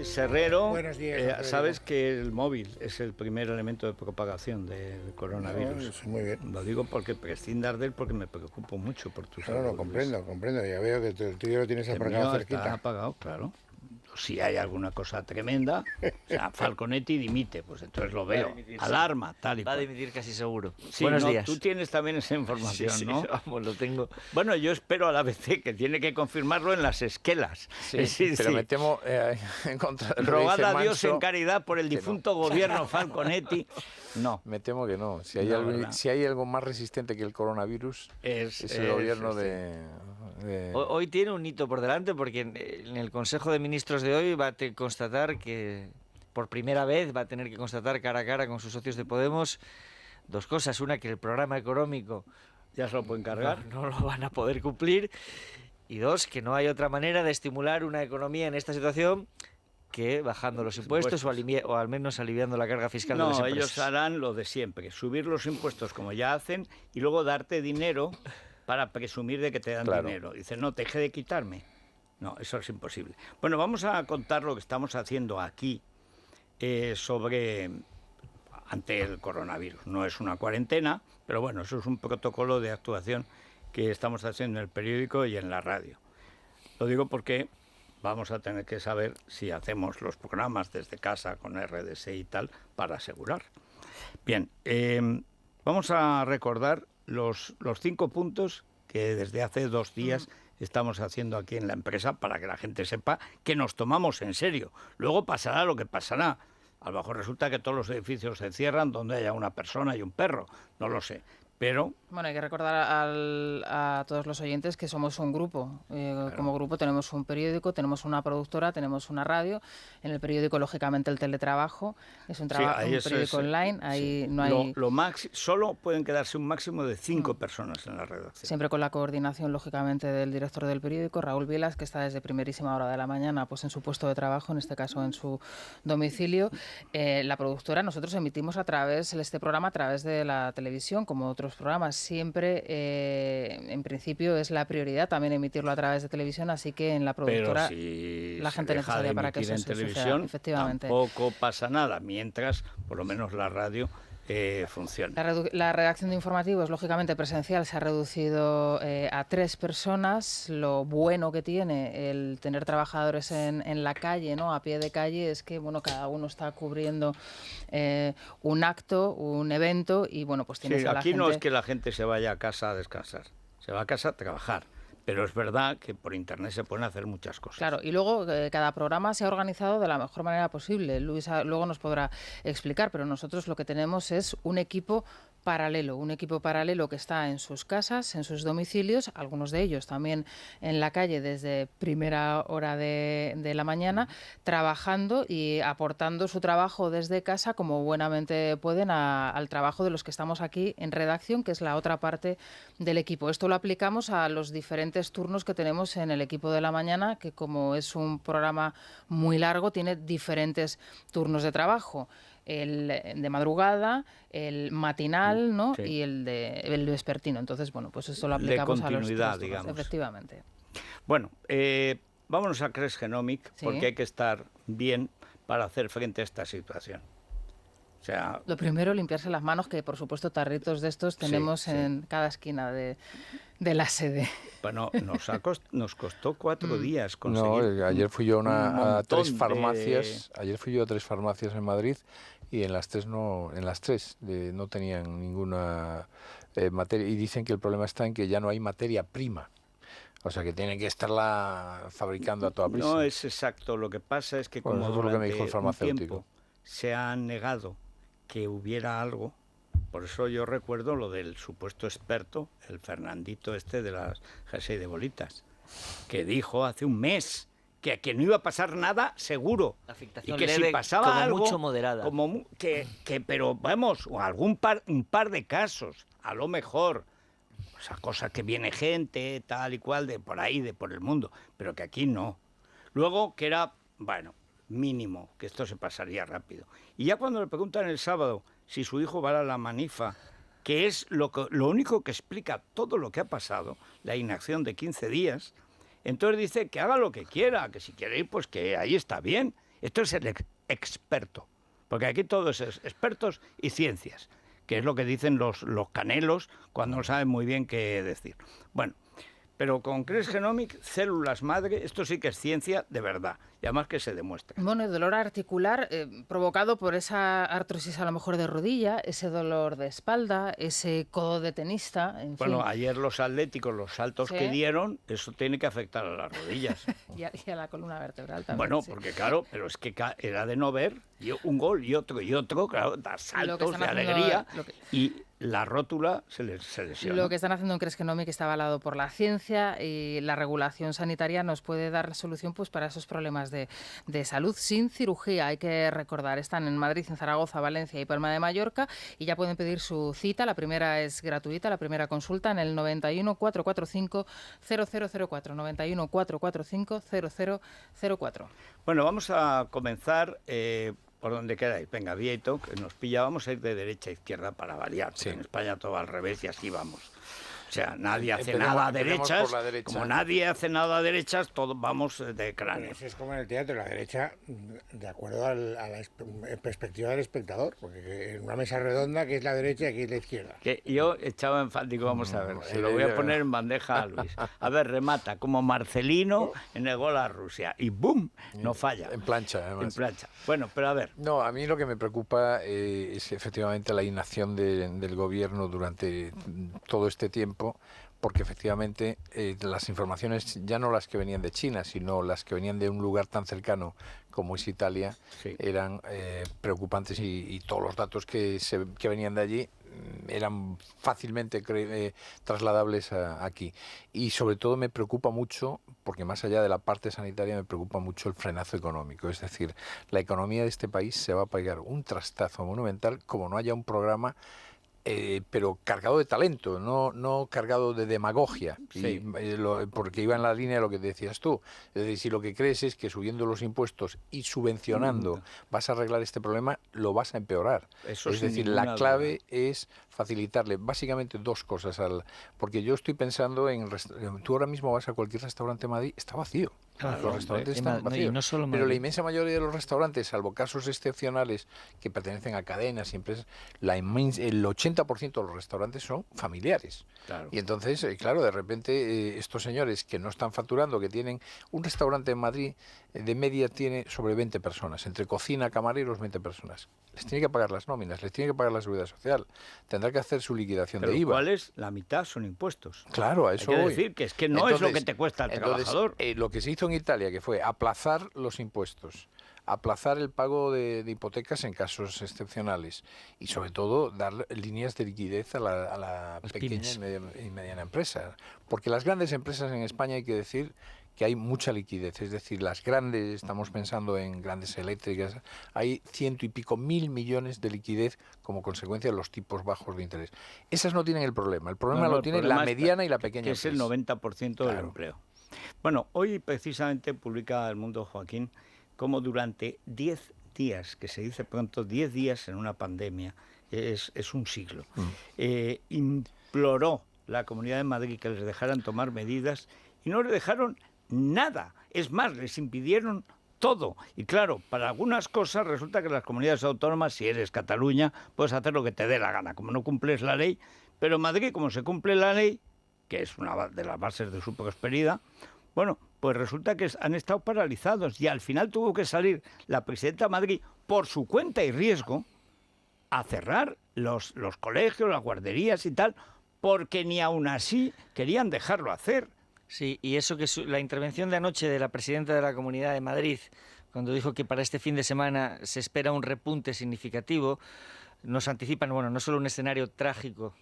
Serrero, Buenos días, sabes que el móvil es el primer elemento de propagación del coronavirus. Muy bien. Lo digo porque prescindas de él porque me preocupo mucho por tu salud. No, comprendo. Ya veo que el tuyo lo tienes aparcado cerquita. Está apagado, claro. Si hay alguna cosa tremenda, o sea, Falconetti dimite, pues entonces lo veo. Alarma, tal y cual. Va a dimitir casi seguro. Sí, Buenos días. Tú tienes también esa información, sí, ¿no? Vamos, lo tengo. Bueno, yo espero a la ABC que tiene que confirmarlo en las esquelas. Sí, pero me temo en contra del Rogad a Manso, Dios en caridad por el difunto gobierno Falconetti. No. Me temo que no. Si hay algo más resistente que el coronavirus, es el gobierno de... Hoy tiene un hito por delante porque en el Consejo de Ministros de hoy va a constatar que por primera vez va a tener que constatar cara a cara con sus socios de Podemos dos cosas. Una, que el programa económico ya se lo pueden cargar. No lo van a poder cumplir. Y dos, que no hay otra manera de estimular una economía en esta situación que bajando los impuestos o al menos aliviando la carga fiscal de las empresas. No, ellos harán lo de siempre, subir los impuestos como ya hacen y luego darte dinero para presumir de que te dan dinero. Dicen, no, deje de quitarme. No, eso es imposible. Bueno, vamos a contar lo que estamos haciendo aquí ante el coronavirus. No es una cuarentena, pero bueno, eso es un protocolo de actuación que estamos haciendo en el periódico y en la radio. Lo digo porque vamos a tener que saber si hacemos los programas desde casa con RDS y tal para asegurar. Bien, vamos a recordar los 5 puntos que desde hace 2 días estamos haciendo aquí en la empresa para que la gente sepa que nos tomamos en serio. Luego pasará lo que pasará. A lo mejor resulta que todos los edificios se cierran donde haya una persona y un perro. No lo sé. Pero... Bueno, hay que recordar a todos los oyentes que somos un grupo. Claro. Como grupo tenemos un periódico, tenemos una productora, tenemos una radio. En el periódico, lógicamente, el teletrabajo es un periódico online. Ahí no hay... Solo pueden quedarse un máximo de 5 personas en la redacción. Siempre con la coordinación, lógicamente, del director del periódico, Raúl Vilas, que está desde primerísima hora de la mañana pues en su puesto de trabajo, en este caso en su domicilio. La productora, nosotros emitimos este programa a través de la televisión, como otros programas. Siempre, en principio, es la prioridad también emitirlo a través de televisión, así que en la productora la gente necesaria para que eso suceda, efectivamente. Tampoco pasa nada, mientras por lo menos la radio funciona. La redacción de informativos, lógicamente presencial, se ha reducido a 3 personas. Lo bueno que tiene el tener trabajadores en la calle, ¿no? A pie de calle, es que cada uno está cubriendo un acto, un evento y pues tienes a la aquí gente... no es que la gente se vaya a casa a descansar, se va a casa a trabajar. Pero es verdad que por internet se pueden hacer muchas cosas. Claro, y luego cada programa se ha organizado de la mejor manera posible. Luisa luego nos podrá explicar, pero nosotros lo que tenemos es un equipo paralelo que está en sus casas, en sus domicilios, algunos de ellos también en la calle desde primera hora de la mañana, trabajando y aportando su trabajo desde casa como buenamente pueden al trabajo de los que estamos aquí en redacción, que es la otra parte del equipo. Esto lo aplicamos a los diferentes turnos que tenemos en el equipo de la mañana, que como es un programa muy largo, tiene diferentes turnos de trabajo. El de madrugada, el matinal, ¿no? Sí. Y el vespertino. Entonces, pues esto lo aplicamos a los 3 turnos, digamos. Efectivamente. Bueno, vámonos a Cres Genomic, porque hay que estar bien para hacer frente a esta situación. O sea, lo primero, limpiarse las manos, que por supuesto tarritos de estos tenemos en cada esquina de la sede. Bueno, nos costó 4 días conseguir. No, ayer fui yo a 3 farmacias. Ayer fui yo a 3 farmacias en Madrid y en las 3 no tenían ninguna materia, y dicen que el problema está en que ya no hay materia prima. O sea, que tienen que estarla fabricando a toda prisa. No es exacto. Lo que pasa es que como durante un tiempo se ha negado que hubiera algo. Por eso yo recuerdo lo del supuesto experto, el Fernandito de las jersey de bolitas, que dijo hace un mes que no iba a pasar nada seguro. La afectación y que leve, si pasaba como algo, mucho moderada. Pero vamos, o un par de casos, a lo mejor. Esa cosa que viene gente, tal y cual, de por ahí, de por el mundo, pero que aquí no. Luego que era, mínimo, que esto se pasaría rápido. Y ya cuando le preguntan el sábado si su hijo va a la manifa, que es lo único que explica todo lo que ha pasado, la inacción de 15 días, entonces dice que haga lo que quiera, que si quiere ir, pues que ahí está bien. Esto es el experto, porque aquí todo es expertos y ciencias, que es lo que dicen los canelos cuando no saben muy bien qué decir. Bueno, pero con Crest Genomic, células madre, esto sí que es ciencia de verdad, y además que se demuestra. Bueno, el dolor articular provocado por esa artrosis a lo mejor de rodilla, ese dolor de espalda, ese codo de tenista, en Bueno, fin. ayer los atléticos, los saltos que dieron, eso tiene que afectar a las rodillas. Y a la columna vertebral también. Bueno, sí. porque claro, pero es que era de no ver, un gol y otro, claro, da saltos de alegría, y la rótula se lesiona. Lo que están haciendo en Crest Genomic está avalado por la ciencia y la regulación sanitaria nos puede dar solución pues para esos problemas de salud sin cirugía. Hay que recordar, están en Madrid, en Zaragoza, Valencia y Palma de Mallorca y ya pueden pedir su cita. La primera es gratuita, la primera consulta en el 91 445 0004, 91 445 0004. Bueno, vamos a comenzar por donde queráis. Venga, Vieto, que nos pilla, vamos a ir de derecha a izquierda para variar. Sí. En España todo al revés y así vamos. O sea, nadie hace nada a derechas. Como nadie hace nada a derechas, todos vamos de cráneo. Eso es como en el teatro, la derecha, de acuerdo a la perspectiva del espectador. Porque en una mesa redonda, que es la derecha y aquí es la izquierda. Que yo echaba en falta, digo, vamos a ver, se lo voy a poner en bandeja a Luis. A ver, remata, como Marcelino en el gol a Rusia. Y ¡bum! No falla. En plancha, además. En plancha. Bueno, pero a ver. No, a mí lo que me preocupa es efectivamente la inacción del gobierno durante todo este tiempo, porque efectivamente las informaciones, ya no las que venían de China, sino las que venían de un lugar tan cercano como es Italia, sí, eran preocupantes y todos los datos que venían de allí eran fácilmente trasladables aquí. Y sobre todo me preocupa mucho, porque más allá de la parte sanitaria me preocupa mucho el frenazo económico. Es decir, la economía de este país se va a pegar un trastazo monumental como no haya un programa pero cargado de talento, no cargado de demagogia, sí, porque iba en la línea de lo que decías tú. Es decir, si lo que crees es que subiendo los impuestos y subvencionando vas a arreglar este problema, lo vas a empeorar. Eso es decir, la clave es facilitarle básicamente dos cosas, porque yo estoy pensando tú ahora mismo vas a cualquier restaurante en Madrid, está vacío. Claro, los restaurantes están vacíos, no solo pero la inmensa mayoría de los restaurantes, salvo casos excepcionales que pertenecen a cadenas y empresas, el 80% de los restaurantes son familiares. Claro. Y entonces, claro, de repente estos señores que no están facturando, que tienen un restaurante en Madrid, de media tiene sobre 20 personas, entre cocina, camareros, 20 personas. Les tiene que pagar las nóminas, les tiene que pagar la seguridad social, tendrá que hacer su liquidación de IVA. ¿Cuál es? La mitad son impuestos. Claro, a eso hay que voy. decir que es que no es lo que te cuesta al trabajador. Lo que se hizo en Italia, que fue aplazar los impuestos, aplazar el pago de hipotecas en casos excepcionales y sobre todo dar líneas de liquidez a la pequeña y mediana empresa. Porque las grandes empresas en España hay que decir que hay mucha liquidez, es decir, las grandes, estamos pensando en grandes eléctricas, hay 100 y pico mil millones de liquidez como consecuencia de los tipos bajos de interés. Esas no tienen el problema lo tiene la mediana y la pequeña que empresa. Es el 90% del empleo. Bueno, hoy precisamente publica El Mundo, Joaquín, como durante 10 días, que se dice pronto, 10 días en una pandemia, es un siglo, imploró la Comunidad de Madrid que les dejaran tomar medidas y no les dejaron nada. Es más, les impidieron todo. Y claro, para algunas cosas resulta que las comunidades autónomas, si eres Cataluña, puedes hacer lo que te dé la gana, como no cumples la ley. Pero en Madrid, como se cumple la ley, que es una de las bases de su prosperidad, bueno, pues resulta que han estado paralizados y al final tuvo que salir la presidenta de Madrid por su cuenta y riesgo a cerrar los colegios, las guarderías y tal, porque ni aún así querían dejarlo hacer. Sí, y eso que la intervención de anoche de la presidenta de la Comunidad de Madrid, cuando dijo que para este fin de semana se espera un repunte significativo, nos anticipan, bueno, no solo un escenario trágico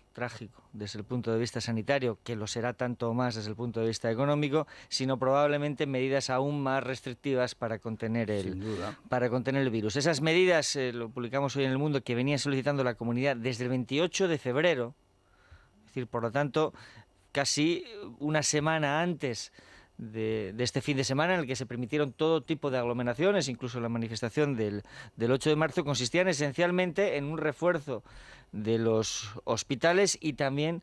desde el punto de vista sanitario, que lo será tanto más desde el punto de vista económico, sino probablemente medidas aún más restrictivas para contener el virus. Esas medidas, lo publicamos hoy en El Mundo, que venía solicitando la comunidad desde el 28 de febrero, es decir, por lo tanto, casi una semana antes de este fin de semana en el que se permitieron todo tipo de aglomeraciones, incluso la manifestación del 8 de marzo, consistían esencialmente en un refuerzo de los hospitales y también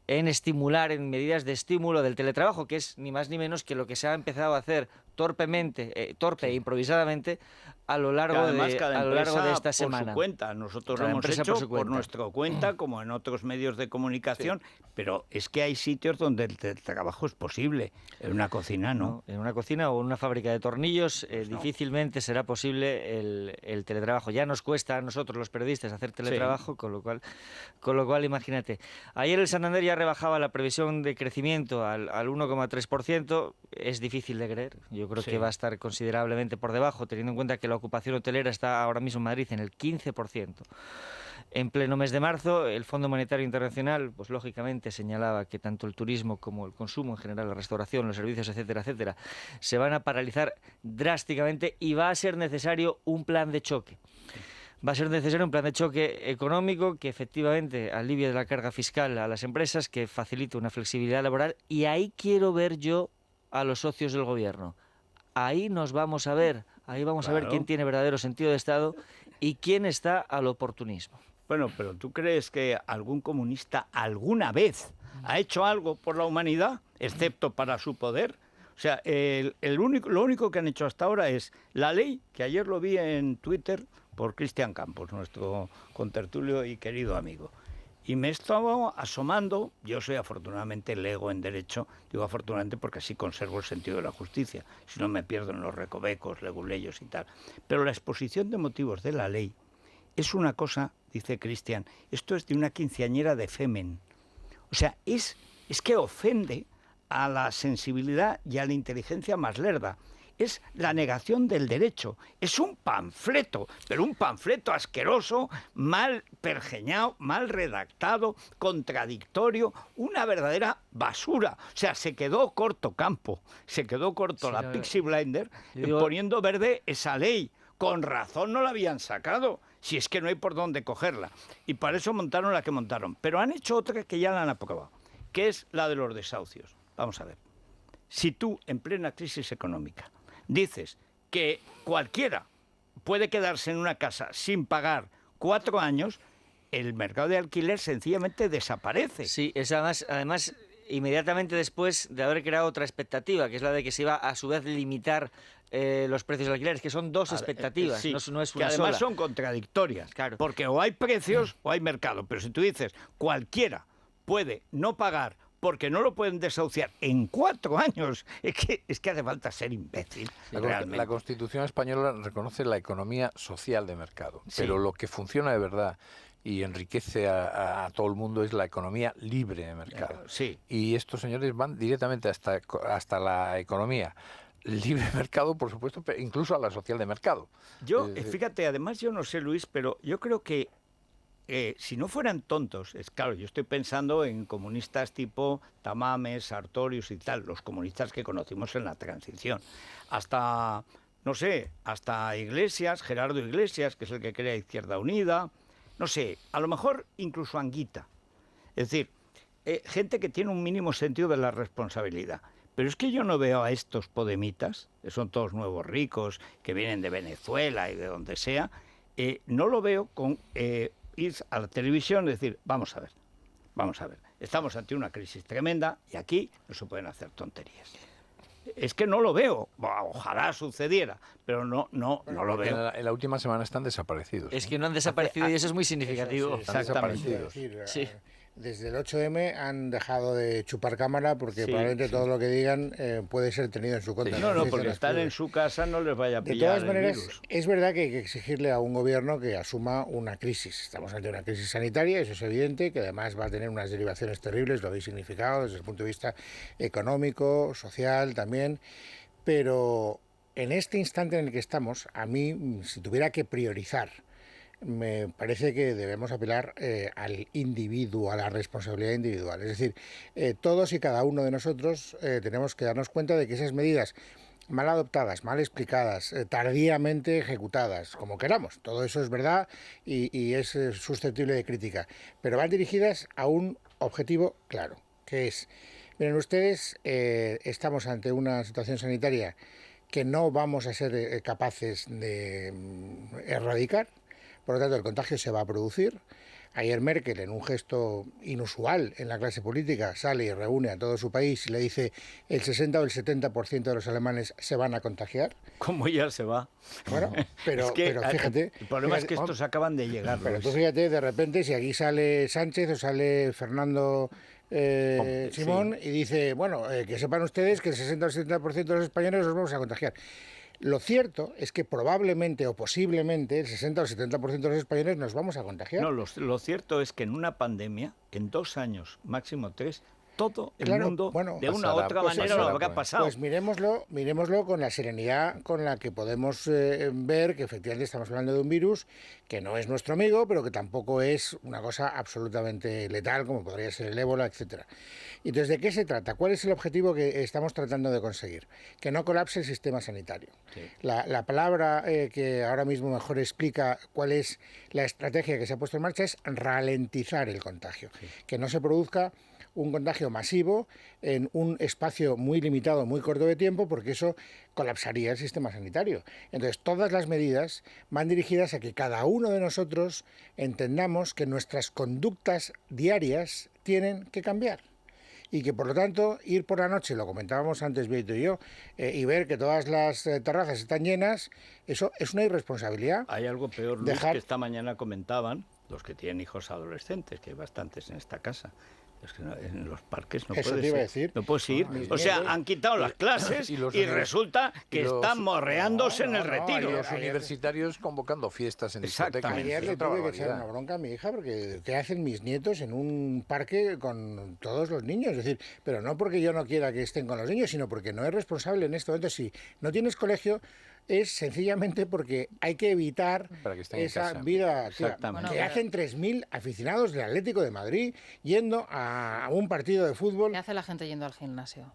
en estimular, en medidas de estímulo del teletrabajo, que es ni más ni menos que lo que se ha empezado a hacer torpe e improvisadamente a lo largo de esta semana. Por su cuenta, nosotros lo hemos hecho por nuestra cuenta, como en otros medios de comunicación, pero es que hay sitios donde el teletrabajo es posible, en una cocina no. En una cocina o en una fábrica de tornillos difícilmente será posible el teletrabajo. Ya nos cuesta a nosotros los periodistas hacer teletrabajo, con lo cual imagínate. Ayer el Santander ya rebajaba la previsión de crecimiento al 1,3%, es difícil de creer, yo creo que va a estar considerablemente por debajo, teniendo en cuenta que la ocupación hotelera está ahora mismo en Madrid en el 15%. En pleno mes de marzo, el Fondo Monetario Internacional, pues lógicamente señalaba que tanto el turismo como el consumo en general, la restauración, los servicios, etcétera, etcétera, se van a paralizar drásticamente y va a ser necesario un plan de choque. Va a ser necesario un plan de choque económico que efectivamente alivie de la carga fiscal a las empresas, que facilite una flexibilidad laboral, y ahí quiero ver yo a los socios del gobierno. Ahí nos vamos a ver, ahí vamos a ver quién tiene verdadero sentido de Estado y quién está al oportunismo. Bueno, pero ¿tú crees que algún comunista alguna vez ha hecho algo por la humanidad, excepto para su poder? O sea, lo único que han hecho hasta ahora es la ley, que ayer lo vi en Twitter por Cristian Campos, nuestro contertulio y querido amigo. Y me estaba asomando, yo soy afortunadamente lego en derecho, digo afortunadamente porque así conservo el sentido de la justicia, si no me pierdo en los recovecos, leguleyos y tal. Pero la exposición de motivos de la ley es una cosa, dice Cristian, esto es de una quinceañera de Femen. O sea, es que ofende a la sensibilidad y a la inteligencia más lerda. Es la negación del derecho. Es un panfleto, pero un panfleto asqueroso, mal pergeñado, mal redactado, contradictorio, una verdadera basura. O sea, se quedó corto Campo, se quedó corto la Pixie Blinder poniendo verde esa ley. Con razón no la habían sacado, si es que no hay por dónde cogerla. Y para eso montaron la que montaron. Pero han hecho otra que ya la han aprobado, que es la de los desahucios. Vamos a ver. Si tú, en plena crisis económica, dices que cualquiera puede quedarse en una casa sin pagar 4 años, el mercado de alquiler sencillamente desaparece. Sí, es además inmediatamente después de haber creado otra expectativa, que es la de que se iba a su vez limitar los precios de alquileres, que son dos expectativas, sí, no es una que además sola. son contradictorias, claro. Porque o hay precios o hay mercado, pero si tú dices cualquiera puede no pagar porque no lo pueden desahuciar en 4 años, es que hace falta ser imbécil. La Constitución española reconoce la economía social de mercado, pero lo que funciona de verdad y enriquece a todo el mundo es la economía libre de mercado. Sí. Y estos señores van directamente hasta la economía libre de mercado, por supuesto, pero incluso a la social de mercado. Fíjate, además yo no sé, Luis, pero yo creo que si no fueran tontos, claro, yo estoy pensando en comunistas tipo Tamames, Sartorius y tal, los comunistas que conocimos en la transición, hasta Iglesias, Gerardo Iglesias, que es el que crea Izquierda Unida, no sé, a lo mejor incluso Anguita. Es decir, gente que tiene un mínimo sentido de la responsabilidad. Pero es que yo no veo a estos podemitas, que son todos nuevos ricos, que vienen de Venezuela y de donde sea, no lo veo con ir a la televisión y decir, vamos a ver, estamos ante una crisis tremenda y aquí no se pueden hacer tonterías. Es que no lo veo, ojalá sucediera, pero no lo veo. En la última semana están desaparecidos. Es que no han desaparecido y eso es muy significativo. Exactamente. Sí. Desde el 8M han dejado de chupar cámara porque probablemente todo lo que digan puede ser tenido en su contra. Sí. No, porque están en su casa, no les vaya a pillar. De todas maneras, el virus. Es verdad que hay que exigirle a un gobierno que asuma una crisis. Estamos ante una crisis sanitaria, eso es evidente, que además va a tener unas derivaciones terribles, lo habéis significado desde el punto de vista económico, social también, pero en este instante en el que estamos, a mí, si tuviera que priorizar, me parece que debemos apelar al individuo, a la responsabilidad individual. Es decir, todos y cada uno de nosotros tenemos que darnos cuenta de que esas medidas mal adoptadas, mal explicadas, tardíamente ejecutadas, como queramos, todo eso es verdad y es susceptible de crítica, pero van dirigidas a un objetivo claro, que es, miren ustedes, estamos ante una situación sanitaria que no vamos a ser capaces de erradicar. Por lo tanto, el contagio se va a producir. Ayer Merkel, en un gesto inusual en la clase política, sale y reúne a todo su país y le dice el 60 o el 70% de los alemanes se van a contagiar. Como ya se va. Bueno, pero fíjate... El problema es que estos acaban de llegar. Pero tú fíjate, de repente, si aquí sale Sánchez o sale Fernando Simón y dice, bueno, que sepan ustedes que el 60 o el 70% de los españoles los vamos a contagiar. Lo cierto es que probablemente o posiblemente el 60 o el 70% de los españoles nos vamos a contagiar. No, lo cierto es que en una pandemia, en 2 años, máximo 3, todo el mundo de una u otra manera lo habrá pasado. Pues miremoslo con la serenidad con la que podemos ver que efectivamente estamos hablando de un virus que no es nuestro amigo, pero que tampoco es una cosa absolutamente letal como podría ser el ébola, etcétera. Entonces, ¿de qué se trata? ¿Cuál es el objetivo que estamos tratando de conseguir? Que no colapse el sistema sanitario. Sí. La palabra que ahora mismo mejor explica cuál es la estrategia que se ha puesto en marcha es ralentizar el contagio. Sí. Que no se produzca un contagio masivo en un espacio muy limitado, muy corto de tiempo, porque eso colapsaría el sistema sanitario. Entonces, todas las medidas van dirigidas a que cada uno de nosotros entendamos que nuestras conductas diarias tienen que cambiar. Y que, por lo tanto, ir por la noche, lo comentábamos antes Vito y yo, y ver que todas las terrazas están llenas, eso es una irresponsabilidad. Hay algo peor, Luis, que esta mañana comentaban los que tienen hijos adolescentes, que hay bastantes en esta casa. Es que en los parques no puedes ir. O sea, han quitado las clases y resulta que están morreándose en el retiro. Y los universitarios convocando fiestas en discotecas. Ayer le tuve que echar una bronca a mi hija porque ¿qué hacen mis nietos en un parque con todos los niños? Es decir, pero no porque yo no quiera que estén con los niños, sino porque no es responsable en este momento. Si no tienes colegio, es sencillamente porque hay que evitar esa vida que hacen 3.000 aficionados del Atlético de Madrid yendo a un partido de fútbol. ¿Qué hace la gente yendo al gimnasio?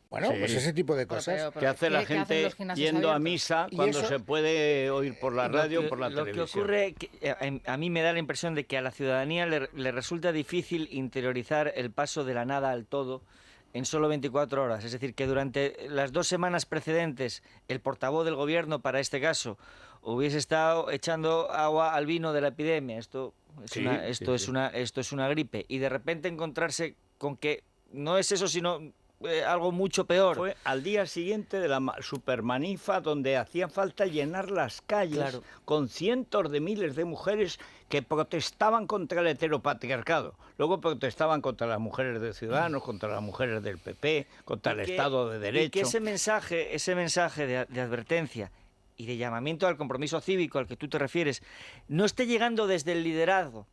Bueno, pues ese tipo de cosas. ¿Qué hace la gente yendo a misa cuando se puede oír por la radio o por la televisión? Lo que ocurre, a mí me da la impresión de que a la ciudadanía le resulta difícil interiorizar el paso de la nada al todo en solo 24 horas. Es decir, que durante las 2 semanas precedentes el portavoz del gobierno, para este caso, hubiese estado echando agua al vino de la epidemia. Esto es una gripe. Y de repente encontrarse con que no es eso, sino algo mucho peor. Fue al día siguiente de la supermanifa donde hacía falta llenar las calles con cientos de miles de mujeres que protestaban contra el heteropatriarcado. Luego protestaban contra las mujeres de Ciudadanos, contra las mujeres del PP, contra el Estado de Derecho. Y que ese mensaje de advertencia y de llamamiento al compromiso cívico al que tú te refieres no esté llegando desde el liderazgo,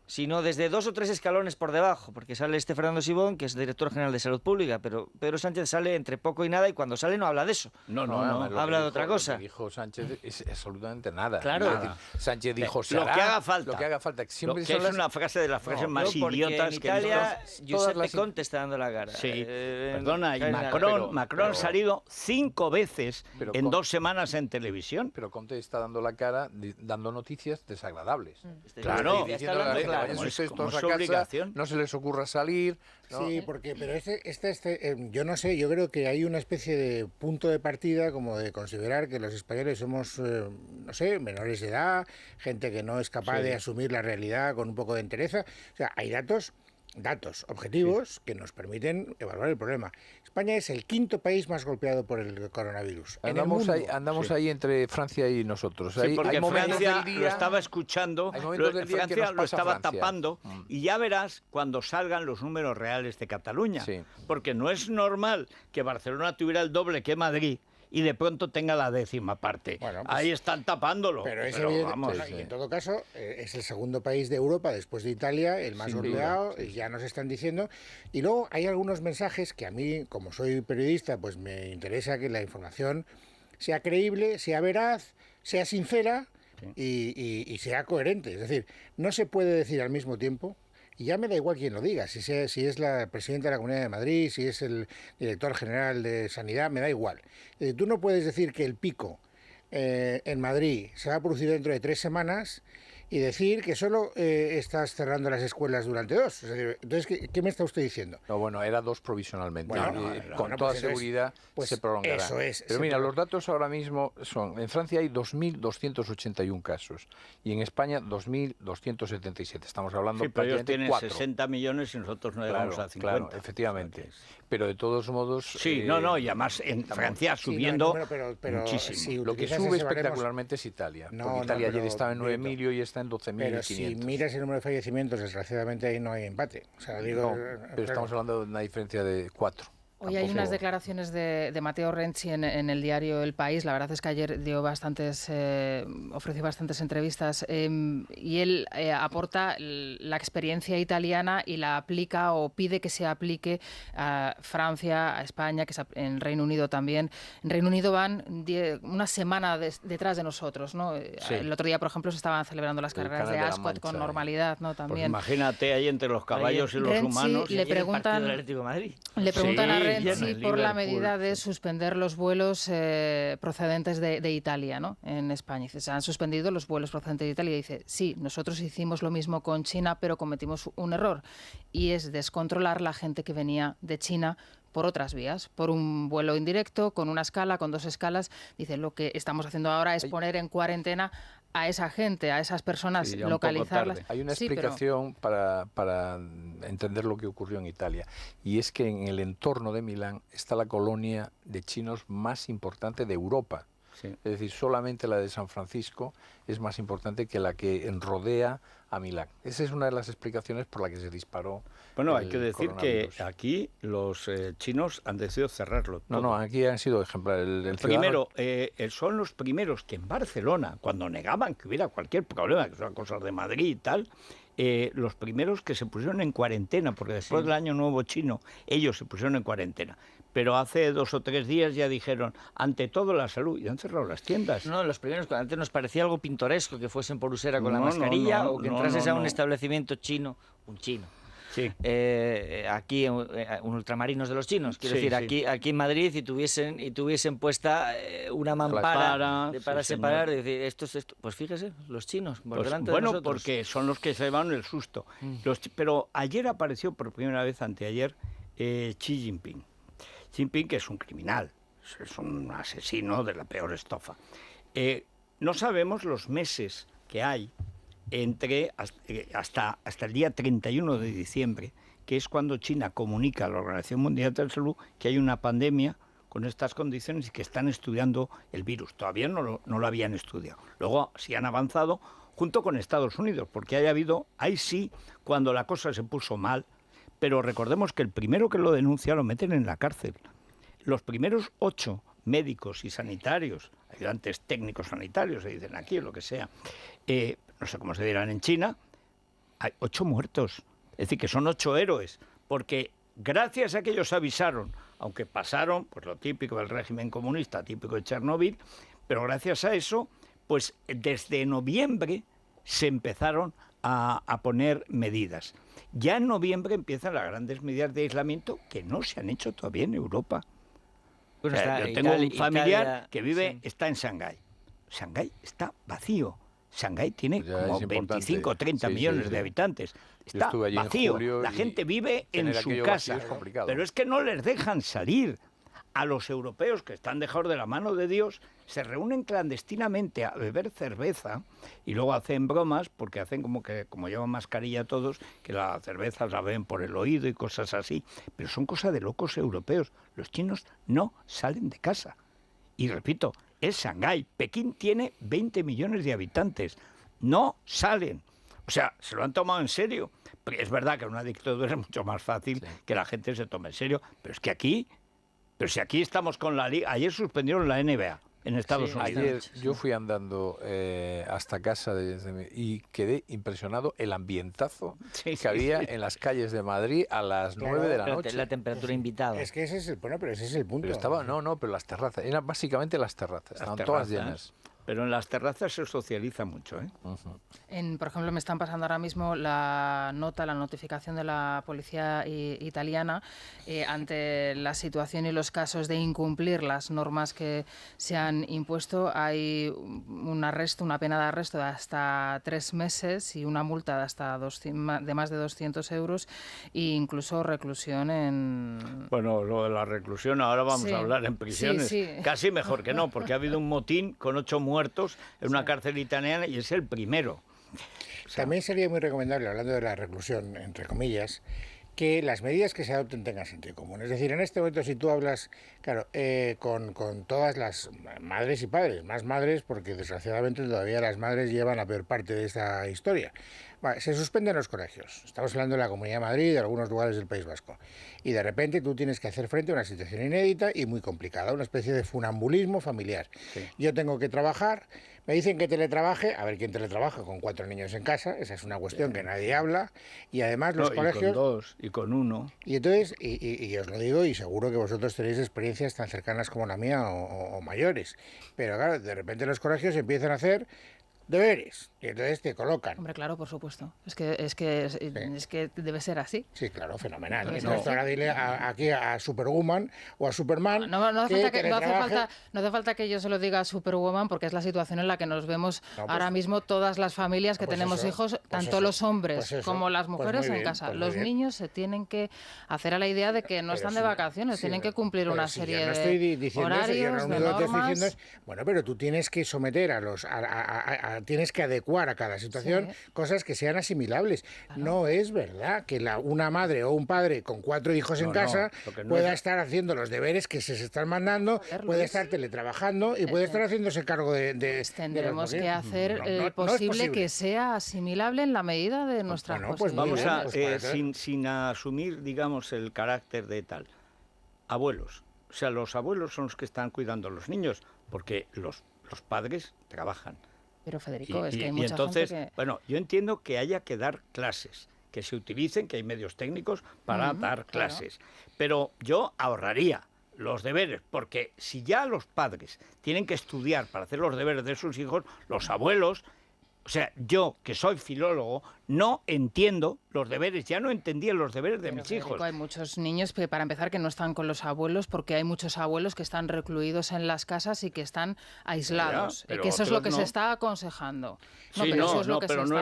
sino desde 2 o 3 escalones por debajo, porque sale Fernando Simón, que es director general de Salud Pública, pero Pedro Sánchez sale entre poco y nada, y cuando sale no habla de eso. No, habla de otra cosa. Lo que dijo Sánchez es absolutamente nada. Claro. Es decir, Sánchez dijo, lo que haga falta. Lo que haga falta. Siempre es una frase de las frases más idiotas en Italia, que Giuseppe Conte está dando la cara. Sí, perdona, y Macron ha salido 5 veces en 2 semanas en televisión. Pero Conte está dando la cara, dando noticias desagradables. Claro. Todos a casa, no se les ocurra salir. ¿no? Sí, pero yo no sé, yo creo que hay una especie de punto de partida como de considerar que los españoles somos, no sé, menores de edad, gente que no es capaz de asumir la realidad con un poco de entereza. O sea, hay datos objetivos que nos permiten evaluar el problema. España es el 5º país más golpeado por el coronavirus. Andamos ahí entre Francia y nosotros. Sí, porque Francia lo estaba escuchando, Francia lo estaba tapando, y ya verás cuando salgan los números reales de Cataluña. Sí. Porque no es normal que Barcelona tuviera el doble que Madrid y de pronto tenga la 10ª parte. Bueno, pues, ahí están tapándolo. Pero vamos, y en todo caso, es el 2º país de Europa, después de Italia, el más golpeado, ya nos están diciendo. Y luego hay algunos mensajes que a mí, como soy periodista, pues me interesa que la información sea creíble, sea veraz, sea sincera y sea coherente. Es decir, no se puede decir al mismo tiempo, y ya me da igual quién lo diga, si es la presidenta de la Comunidad de Madrid, si es el director general de Sanidad, me da igual. Tú no puedes decir que el pico en Madrid se va a producir dentro de 3 semanas y decir que solo estás cerrando las escuelas durante 2. Es decir, entonces, ¿qué me está usted diciendo? No, bueno, era 2 provisionalmente. Bueno, Con toda seguridad pues se prolongará. Eso es. Pero mira, los datos ahora mismo son, en Francia hay 2.281 casos y en España 2.277. Estamos hablando Sí, pero ellos prácticamente tienen 4. 60 millones y nosotros no llegamos a 50. Claro, efectivamente. Pero de todos modos... Sí, y además en Francia subiendo muchísimo. Si lo que sube espectacularmente es Italia. Porque Italia ayer estaba en 9.000 y hoy está en 12.500. Pero si miras el número de fallecimientos, desgraciadamente ahí no hay empate. O sea, digo, pero estamos hablando de una diferencia de 4. Hoy hay unas declaraciones de Matteo Renzi en el diario El País. La verdad es que ayer ofreció bastantes entrevistas y él aporta la experiencia italiana y la aplica o pide que se aplique a Francia, a España, que en Reino Unido también. En Reino Unido van una semana detrás de nosotros, ¿no? Sí. El otro día, por ejemplo, se estaban celebrando las carreras de Ascot con normalidad, ¿no? También. Pues imagínate ahí entre los caballos y los humanos. Le preguntan a Renzi por la medida de suspender los vuelos procedentes de Italia, ¿no? En España. Dice, se han suspendido los vuelos procedentes de Italia. Y dice, sí, nosotros hicimos lo mismo con China, pero cometimos un error. Y es descontrolar la gente que venía de China por otras vías, por un vuelo indirecto, con una escala, con 2 escalas. Dice, lo que estamos haciendo ahora es poner en cuarentena a esa gente, a esas personas, localizarlas. Hay una explicación para entender lo que ocurrió en Italia, y es que en el entorno de Milán está la colonia de chinos más importante de Europa. Sí. Es decir, solamente la de San Francisco es más importante que la que rodea a Milán. Esa es una de las explicaciones por la que se disparó. Bueno, hay que decir que aquí los chinos han decidido cerrarlo todo. No, aquí han sido ejemplares. Primero, son los primeros que en Barcelona, cuando negaban que hubiera cualquier problema, que son cosas de Madrid y tal, los primeros que se pusieron en cuarentena, porque después del Año Nuevo chino, ellos se pusieron en cuarentena. Pero hace 2 o 3 días ya dijeron, ante todo la salud, y han cerrado las tiendas. No, los primeros, antes nos parecía algo pintoresco que fuesen por Usera con la mascarilla o que entrases a un establecimiento chino, un chino. Sí. Aquí ultramarinos de los chinos, quiero decir, sí. Aquí en Madrid y tuviesen puesta una mampara para separar, decir, esto, pues fíjese, los chinos por delante de nosotros. Bueno, porque son los que se llevaron el susto. Pero ayer apareció por primera vez, anteayer, Xi Jinping. Xi Jinping, que es un criminal, es un asesino de la peor estofa. No sabemos los meses que hay hasta el día 31 de diciembre, que es cuando China comunica a la Organización Mundial de la Salud que hay una pandemia con estas condiciones y que están estudiando el virus. Todavía no lo habían estudiado. Luego sí han avanzado junto con Estados Unidos, porque ahí sí, cuando la cosa se puso mal, pero recordemos que el primero que lo denuncia lo meten en la cárcel. Los primeros 8 médicos y sanitarios, ayudantes técnicos sanitarios, se dicen aquí o lo que sea, no sé cómo se dirán en China, hay 8 muertos. Es decir, que son 8 héroes, porque gracias a que ellos avisaron, aunque pasaron, pues lo típico del régimen comunista, típico de Chernóbil, pero gracias a eso, pues desde noviembre se empezaron a poner medidas. Ya en noviembre empiezan las grandes medidas de aislamiento que no se han hecho todavía en Europa. Bueno, yo tengo un familiar que vive, está en Shanghái. Shanghái está vacío. Shanghái tiene como 25 o 30 millones de habitantes. Está vacío. La gente vive en su casa. Pero es que no les dejan salir. A los europeos que están dejados de la mano de Dios se reúnen clandestinamente a beber cerveza y luego hacen bromas porque hacen como llevan mascarilla todos, que la cerveza la beben por el oído y cosas así. Pero son cosas de locos europeos. Los chinos no salen de casa. Y repito, es Shanghái. Pekín tiene 20 millones de habitantes. No salen. O sea, se lo han tomado en serio. Es verdad que en una dictadura es mucho más fácil que la gente se tome en serio. Pero es que aquí... Pero si aquí estamos con la liga... Ayer suspendieron la NBA en Estados Unidos. Ayer yo fui andando hasta casa y quedé impresionado el ambientazo que había en las calles de Madrid a las 9 de la noche. La temperatura invitada. Es que ese es el punto. Pero pero las terrazas, eran básicamente las terrazas, estaban todas llenas. Pero en las terrazas se socializa mucho, ¿eh? Por ejemplo, me están pasando ahora mismo la notificación de la policía italiana ante la situación y los casos de incumplir las normas que se han impuesto. Hay una pena de arresto de hasta 3 meses y una multa de hasta de más de 200 euros e incluso reclusión en... Bueno, lo de la reclusión, ahora vamos a hablar en prisiones. Sí. Casi mejor que no, porque ha habido un motín con 8 muertos en una cárcel italiana y es el primero. También sería muy recomendable, hablando de la reclusión, entre comillas, que las medidas que se adopten tengan sentido común. Es decir, en este momento, si tú hablas, claro, con todas las madres y padres, más madres, porque desgraciadamente todavía las madres llevan la peor parte de esta historia. Vale, se suspenden los colegios. Estamos hablando de la Comunidad de Madrid y de algunos lugares del País Vasco. Y de repente tú tienes que hacer frente a una situación inédita y muy complicada, una especie de funambulismo familiar. Sí. Yo tengo que trabajar, me dicen que teletrabaje, a ver quién teletrabaja con 4 niños en casa, esa es una cuestión que nadie habla, y además los colegios... Y con 2, y con 1. Y entonces, y os lo digo, y seguro que vosotros tenéis experiencias tan cercanas como la mía o mayores, pero claro, de repente los colegios empiezan a hacer deberes, y entonces te colocan. Hombre, claro, por supuesto. Es que debe ser así. Sí, claro, fenomenal. Pues entonces ahora dile aquí a Superwoman o a Superman no hace falta que yo se lo diga a Superwoman, porque es la situación en la que nos vemos ahora mismo todas las familias que tenemos hijos, tanto los hombres como las mujeres en casa. Los niños se tienen que hacer a la idea de que no están de vacaciones, tienen que cumplir una serie de horarios, de normas. Bueno, pero tú tienes que someter tienes que adecuar a cada situación cosas que sean asimilables. Claro. No es verdad que una madre o un padre con 4 hijos en casa pueda estar haciendo los deberes que se están mandando, puede estar teletrabajando y puede estar haciéndose cargo de tendremos que hacer posible que sea asimilable en la medida de nuestras posibilidades. Vamos a, sin asumir, digamos, el carácter de tal. Abuelos. O sea, los abuelos son los que están cuidando a los niños, porque los padres trabajan. Pero Federico, es que hay mucha gente que... Bueno, yo entiendo que haya que dar clases, que se utilicen, que hay medios técnicos para dar clases. Claro. Pero yo ahorraría los deberes, porque si ya los padres tienen que estudiar para hacer los deberes de sus hijos, los abuelos... O sea, yo, que soy filólogo, no entiendo los deberes, ya no entendía los deberes de mis hijos. Hay muchos niños, para empezar, que no están con los abuelos, porque hay muchos abuelos que están recluidos en las casas y que están aislados. Y que eso es lo que se está aconsejando. Pero no es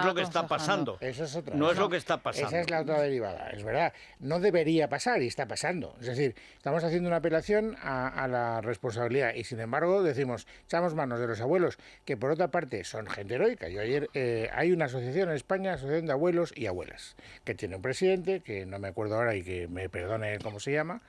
lo que está pasando. Eso es otra. No es lo que está pasando. Esa es la otra derivada, es verdad. No debería pasar y está pasando. Es decir, estamos haciendo una apelación a la responsabilidad y, sin embargo, decimos, echamos manos de los abuelos, que por otra parte son gente heroica. Yo ayer hay una asociación en España, Asociación de Abuelos y Abuelas, que tiene un presidente, que no me acuerdo ahora y que me perdone cómo se llama,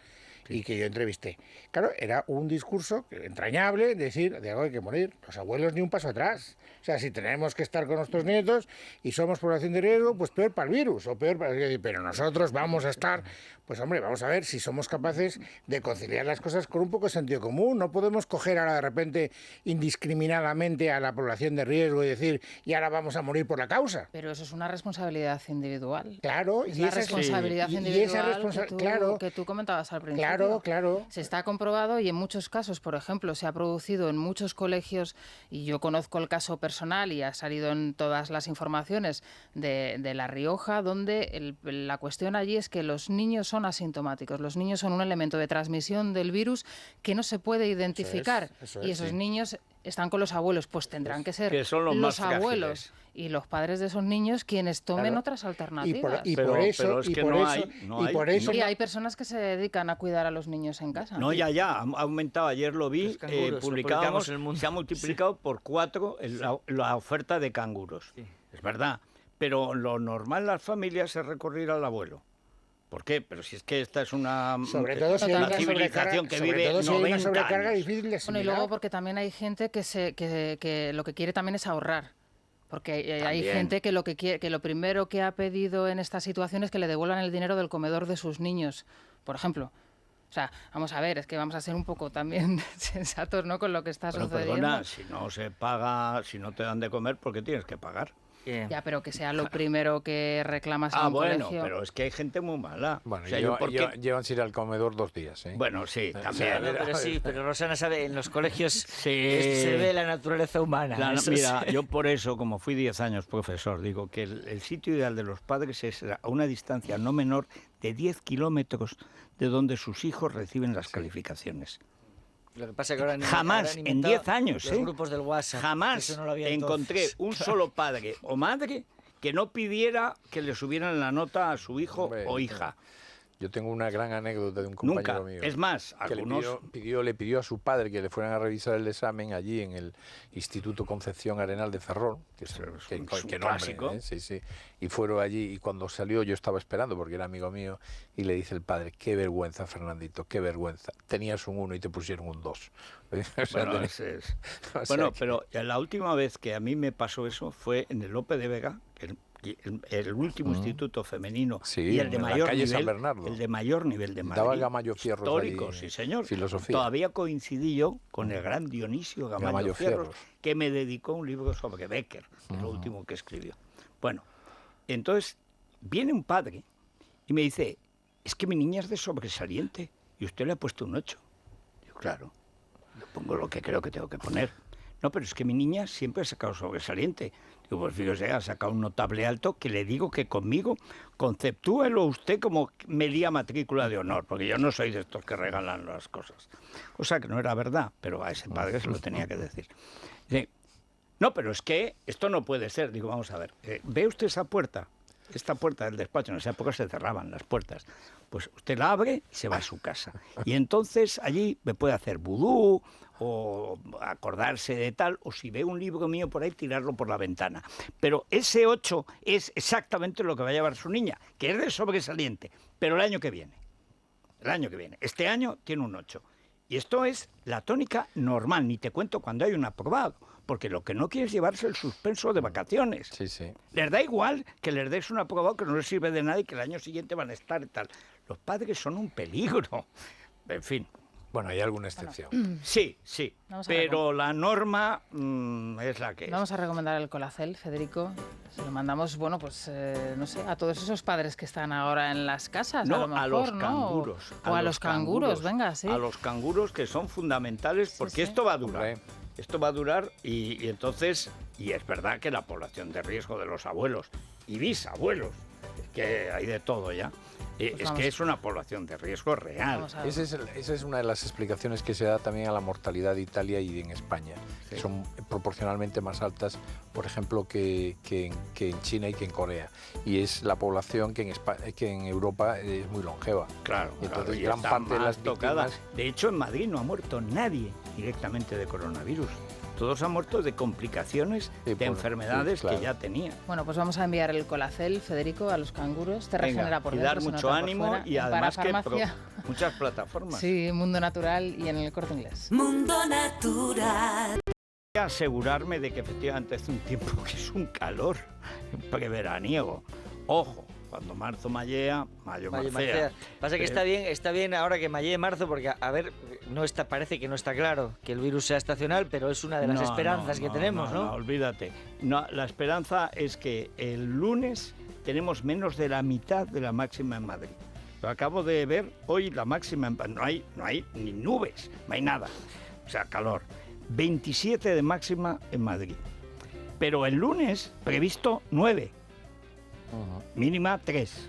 y que yo entrevisté. Claro, era un discurso entrañable, decir, de algo hay que morir, los abuelos ni un paso atrás. O sea, si tenemos que estar con nuestros nietos y somos población de riesgo, pues peor para el virus, o peor para... Pero nosotros vamos a estar... Pues hombre, vamos a ver si somos capaces de conciliar las cosas con un poco de sentido común. No podemos coger ahora de repente indiscriminadamente a la población de riesgo y decir, y ahora vamos a morir por la causa. Pero eso es una responsabilidad individual. Claro. Es la responsabilidad individual que tú comentabas al principio. Claro. Se está comprobado y en muchos casos, por ejemplo, se ha producido en muchos colegios, y yo conozco el caso personal y ha salido en todas las informaciones de La Rioja, donde la cuestión allí es que los niños son asintomáticos. Los niños son un elemento de transmisión del virus que no se puede identificar. Eso es, y esos niños están con los abuelos, pues tendrán que ser los abuelos y los padres de esos niños quienes tomen otras alternativas. Y por eso hay personas que se dedican a cuidar a los niños en casa. No, ya ha aumentado. Ayer lo vi, publicábamos, se ha multiplicado por 4 la oferta de canguros. Sí. Es verdad. Pero lo normal en las familias es recurrir al abuelo. ¿Por qué? Pero si es que esta es una civilización que vive 90 años. Difícil de asimilar. Bueno, y luego porque también hay gente que lo que quiere también es ahorrar. Porque hay gente que lo primero que ha pedido en esta situación es que le devuelvan el dinero del comedor de sus niños, por ejemplo. O sea, vamos a ver, es que vamos a ser un poco también sensatos, ¿no?, con lo que está sucediendo. Perdona, si no se paga, si no te dan de comer, ¿por qué tienes que pagar? Ya, pero que sea lo primero que reclamas en un bueno, colegio. pero es que hay gente muy mala. Bueno, O sea, llevan sin ir al comedor 2 días, ¿eh? Bueno, sí, también. Pero sí, pero Rosana sabe, en los colegios Sí. se ve la naturaleza humana. Eso Mira, sí. yo por eso, como fui 10 años profesor, digo que el sitio ideal de los padres es a una distancia no menor de 10 kilómetros de donde sus hijos reciben las calificaciones. Lo que pasa es que ahora Jamás, en 10 años, los grupos del WhatsApp. jamás eso no lo había encontré entonces. un solo padre o madre que no pidiera que le subieran la nota a su hijo Hombre, o hija. Yo tengo una gran anécdota de un compañero Nunca. mío. Es más, que algunos... le pidió a su padre que le fueran a revisar el examen allí en el Instituto Concepción Arenal de Ferrol, que es un nombre, clásico. ¿eh? Sí, sí. Y fueron allí y cuando salió yo estaba esperando porque era amigo mío y le dice el padre, qué vergüenza, Fernandito, qué vergüenza. Tenías un 1 y te pusieron un 2. O sea, Bueno, bueno, pero la última vez que a mí me pasó eso fue en el Lope de Vega, el último instituto femenino Sí, y el de en la mayor calle San nivel, Bernardo. el de mayor nivel de Madrid. Daba Gamayo Fierros histórico, allí, sí señor. filosofía. Todavía coincidí yo con el gran Dionisio Gamayo Fierros, que me dedicó un libro sobre Becker, que es lo último que escribió. Bueno, entonces viene un padre y me dice, es que mi niña es de sobresaliente y usted le ha puesto un 8. Digo, claro, le pongo lo que creo que tengo que poner. No, pero es que mi niña siempre ha sacado sobresaliente. Digo, pues fíjese, ha sacado un notable alto que le digo que conmigo conceptúelo usted como media matrícula de honor, porque yo no soy de estos que regalan las cosas. Cosa que no era verdad, pero a ese padre se lo tenía que decir. Dice, no, pero es que esto no puede ser. Digo, vamos a ver, ¿ve usted esa puerta? Esta puerta del despacho, en esa época se cerraban las puertas. Pues usted la abre y se va a su casa. Y entonces allí me puede hacer vudú o acordarse de tal, o si ve un libro mío por ahí, tirarlo por la ventana. Pero ese 8 es exactamente lo que va a llevar su niña, que es de sobresaliente, pero el año que viene. Este año tiene un 8. Y esto es la tónica normal, ni te cuento cuando hay un aprobado, porque lo que no quiere es llevarse el suspenso de vacaciones. Sí, sí. Les da igual que les des un aprobado que no les sirve de nada y que el año siguiente van a estar y tal. Los padres son un peligro. En fin. Bueno, hay alguna excepción. Sí, pero la norma es la que es. Vamos a recomendar el Colacel, Federico. Se lo mandamos, bueno, pues, no sé, a todos esos padres que están ahora en las casas, No, a lo mejor, a los ¿no? canguros. O a los canguros, venga, sí. A los canguros que son fundamentales porque sí. esto va a durar. Hombre. Esto va a durar y entonces, y es verdad que la población de riesgo de los abuelos y bisabuelos, que hay de todo ya, es que es una población de riesgo real. Vamos a ver. Esa es una de las explicaciones que se da también a la mortalidad de Italia y en España, que son proporcionalmente más altas, por ejemplo, que en China y que en Corea. Y es la población que en Europa es muy longeva. Claro, Y entonces y gran está parte de más las tocada. víctimas... De hecho, en Madrid no ha muerto nadie directamente de coronavirus. Todos han muerto de complicaciones Sí, de enfermedades claro. que ya tenían. Bueno, pues vamos a enviar el Colacel, Federico, a los canguros. Te regenera por y dentro, dar se mucho nota por ánimo fuera. y En además que Parafarmacia. muchas plataformas. Sí, Mundo Natural y en el Corte Inglés. Mundo Natural. Voy a asegurarme de que efectivamente hace un tiempo que es un calor preveraniego. Ojo, cuando marzo mallea, mayo marcea. Pasa que está bien ahora que mallee marzo, porque a ver, parece que no está claro que el virus sea estacional, pero es una de las esperanzas que tenemos, ¿no? No, olvídate. No, la esperanza es que el lunes tenemos menos de la mitad de la máxima en Madrid. Lo acabo de ver hoy, la máxima, no hay ni nubes, no hay nada. O sea, calor. 27 de máxima en Madrid. Pero el lunes, previsto 9. Mínima 3.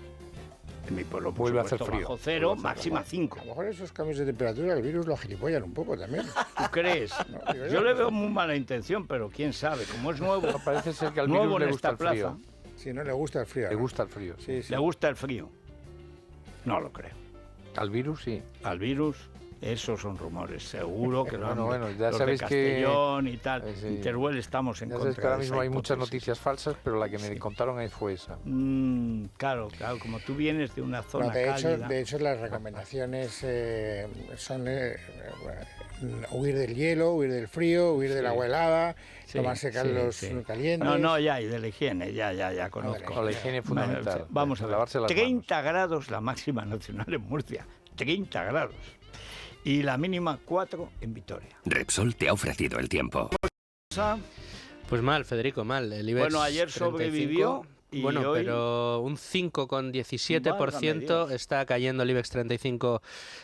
En mi pueblo, por Vuelve a hacer supuesto, frío. bajo 0, Vuelve a hacer máxima 5. A lo mejor esos cambios de temperatura el virus lo agilipollan un poco también. ¿Tú crees? No, digo Yo yo. le veo muy mala intención, pero quién sabe, como es nuevo, No, parece ser que al nuevo virus en le gusta esta el frío. plaza, Si no le gusta el frío. Le ¿no? gusta el frío. Sí, sí. le gusta el frío. No lo creo. Al virus sí. Al virus, esos son rumores, seguro que Bueno, ya los sabéis de que- Castellón y tal. Sí. En Teruel estamos en Ya contra sabes que ahora de esa mismo hay muchas hipótesis. noticias falsas, pero la que me contaron ahí fue esa. Claro, como tú vienes de una zona Bueno, cálida. de hecho, las recomendaciones son huir del hielo, huir del frío, huir del agua helada, Sí, tomarse los calientes. No, ya, y de la higiene, ya conozco. Con la higiene Vale, fundamental. Vamos a ver, lavarse las 30 grados la máxima nacional en Murcia, 30 grados. Y la mínima 4 en Vitoria. Repsol te ha ofrecido el tiempo. Pues mal, Federico, mal. El IBEX Bueno, ayer 35, sobrevivió y bueno, hoy... pero un 5,17% Válgame Dios. está cayendo el IBEX 35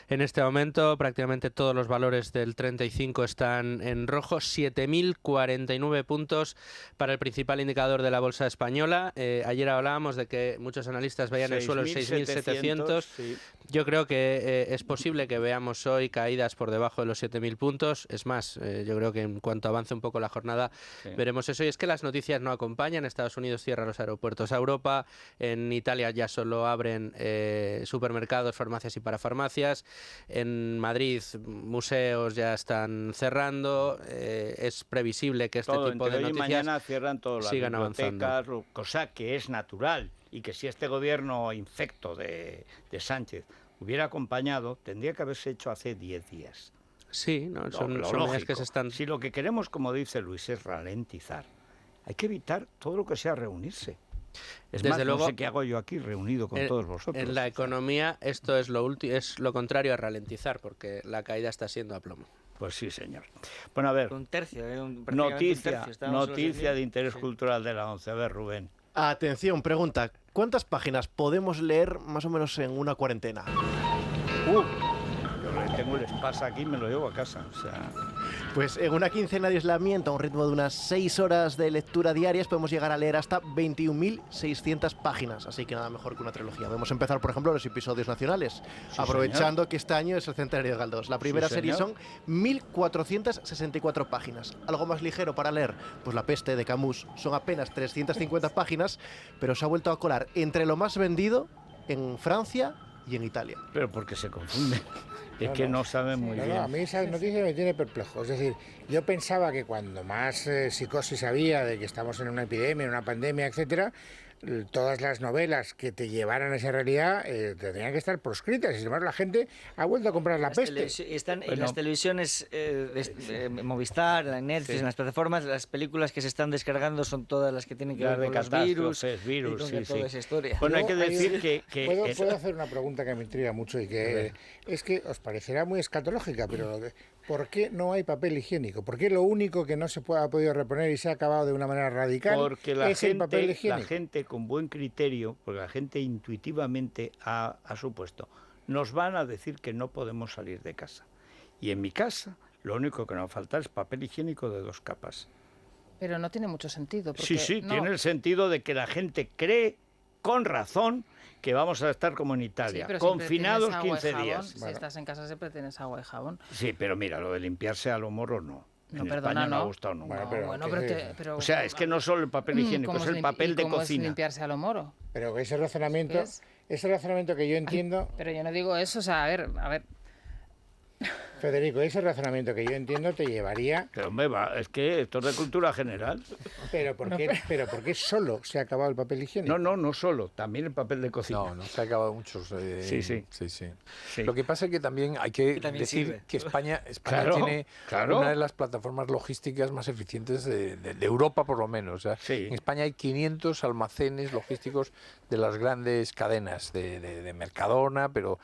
en este momento. Prácticamente todos los valores del 35 están en rojo. 7.049 puntos para el principal indicador de la bolsa española. Ayer hablábamos de que muchos analistas veían el suelo en 6.700. Sí. Yo creo que es posible que veamos hoy caídas por debajo de los 7.000 puntos. Es más, yo creo que en cuanto avance un poco la jornada veremos eso. Y es que las noticias no acompañan. Estados Unidos cierra los aeropuertos a Europa. En Italia ya solo abren supermercados, farmacias y parafarmacias. En Madrid museos ya están cerrando. Es previsible que este Todo, tipo entre de hoy y noticias mañana cierran todas las sigan bibliotecas, cosa que es natural y que si este gobierno infecto de Sánchez hubiera acompañado, tendría que haberse hecho hace 10 días. Sí, ¿no? Son medidas lógico. que se están... Si lo que queremos, como dice Luis, es ralentizar, hay que evitar todo lo que sea reunirse. Es Desde más, luego, no sé qué hago yo aquí reunido con todos vosotros. En la economía esto es es lo contrario a ralentizar, porque la caída está siendo a plomo. Pues sí, señor. Bueno, a ver, Un tercio, prácticamente un tercio. Estábamos en los noticia 10.000. de interés cultural de la ONCE. A ver, Rubén. Atención, pregunta. ¿Cuántas páginas podemos leer más o menos en una cuarentena? Yo tengo el espasa aquí y me lo llevo a casa. O sea, Pues en una quincena de aislamiento, a un ritmo de unas 6 horas de lectura diarias, podemos llegar a leer hasta 21.600 páginas. Así que nada mejor que una trilogía. Podemos empezar, por ejemplo, los episodios nacionales, Sí, aprovechando que este año es el centenario de Galdós. La primera Sí, serie señor. son 1.464 páginas. Algo más ligero para leer, pues La peste de Camus son apenas 350 páginas, pero se ha vuelto a colar entre lo más vendido en Francia y en Italia. pero porque se confunden. Es que no saben muy bien. A mí esa noticia me tiene perplejo. Es decir, yo pensaba que cuando más psicosis había de que estamos en una epidemia, en una pandemia, etcétera, todas las novelas que te llevaran a esa realidad tendrían que estar proscritas. Y sin embargo, la gente ha vuelto a comprar La peste. Están en Bueno. las televisiones Movistar, en Netflix, en las plataformas, las películas que se están descargando son todas las que tienen que Las ver de con los virus, virus, y con sí, toda sí. esa historia. Bueno, hay que Luego, decir que ¿Puedo hacer una pregunta que me intriga mucho y que es que os parecerá muy escatológica, pero ¿por qué no hay papel higiénico? ¿Por qué lo único que no se ha podido reponer y se ha acabado de una manera radical porque es el papel higiénico? la gente con buen criterio, porque la gente intuitivamente ha supuesto, nos van a decir que no podemos salir de casa. Y en mi casa, lo único que nos falta es papel higiénico de 2 capas. Pero no tiene mucho sentido. Porque Sí, no, tiene el sentido de que la gente cree, con razón, que vamos a estar como en sí, Italia, pero siempre confinados tienes agua y 15 jabón. días. Si estás en casa siempre tienes agua y jabón. Sí, pero mira, lo de limpiarse a lo morro no. No, En perdona, España no ha no. gustado nunca. Bueno, pero O sea, es que no solo el papel higiénico, ¿cómo es el lim- papel y de cómo cocina. es limpiarse a lo moro? Pero ese razonamiento, ¿Ves? que yo entiendo, Pero yo no digo eso, o sea, a ver, Federico, ese razonamiento que yo entiendo te llevaría, Pero hombre, es que esto es de cultura general. pero ¿por qué solo se ha acabado el papel higiénico? No solo, también el papel de cocina. No, se ha acabado muchos. Sí. Sí. Lo que pasa es que también hay que también decir sirve. que España Claro, tiene claro. una de las plataformas logísticas más eficientes de Europa, por lo menos. O sea, Sí. en España hay 500 almacenes logísticos de las grandes cadenas de Mercadona, pero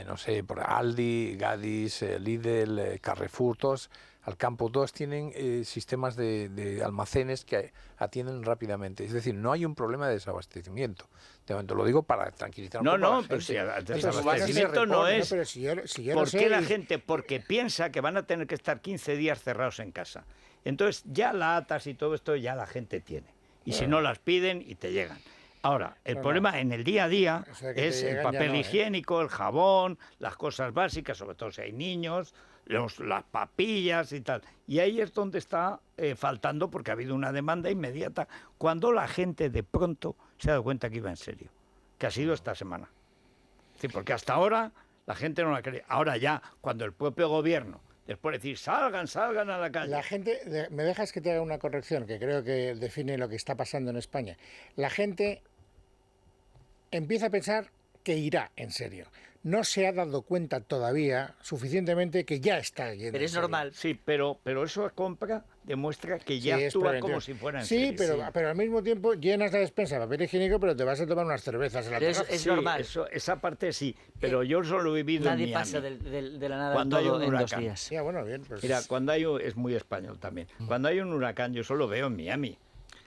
no sé, por Aldi, Gadis, Lidl, Carrefour, todos al campo, todos tienen sistemas de almacenes que atienden rápidamente. Es decir, no hay un problema de desabastecimiento. De momento lo digo para tranquilizar un poco a la Pero gente. si el Pero desabastecimiento no repone, es... pero si yo lo ¿Por sé, qué la gente? Porque piensa que van a tener que estar 15 días cerrados en casa. Entonces, ya latas y todo esto ya la gente tiene. Y si no las piden y te llegan. Ahora, el problema en el día a día O sea, que es te el llegan ya papel no, ¿eh? higiénico, el jabón, las cosas básicas, sobre todo si hay niños, las papillas y tal. Y ahí es donde está faltando porque ha habido una demanda inmediata cuando la gente de pronto se ha dado cuenta que iba en serio, que ha sido esta semana. Sí, porque hasta ahora la gente no la cree. Ahora ya, cuando el propio gobierno, después de decir, salgan a la calle. La gente, me dejas que te haga una corrección, que creo que define lo que está pasando en España. La gente empieza a pensar que irá en serio. no se ha dado cuenta todavía suficientemente que ya está yendo. Pero es normal. Sí, pero esa compra demuestra que ya actúa como si fuera en sí, serio. pero al mismo tiempo llenas la despensa de papel higiénico, pero te vas a tomar unas cervezas en la terraza. Es normal. Esa parte sí, pero yo solo he vivido Nadie en Miami. pasa de la nada Cuando hay todo un en 2 huracán. días. Ya, bueno, bien, pues... Mira, es muy español también. Cuando hay un huracán, yo solo veo en Miami.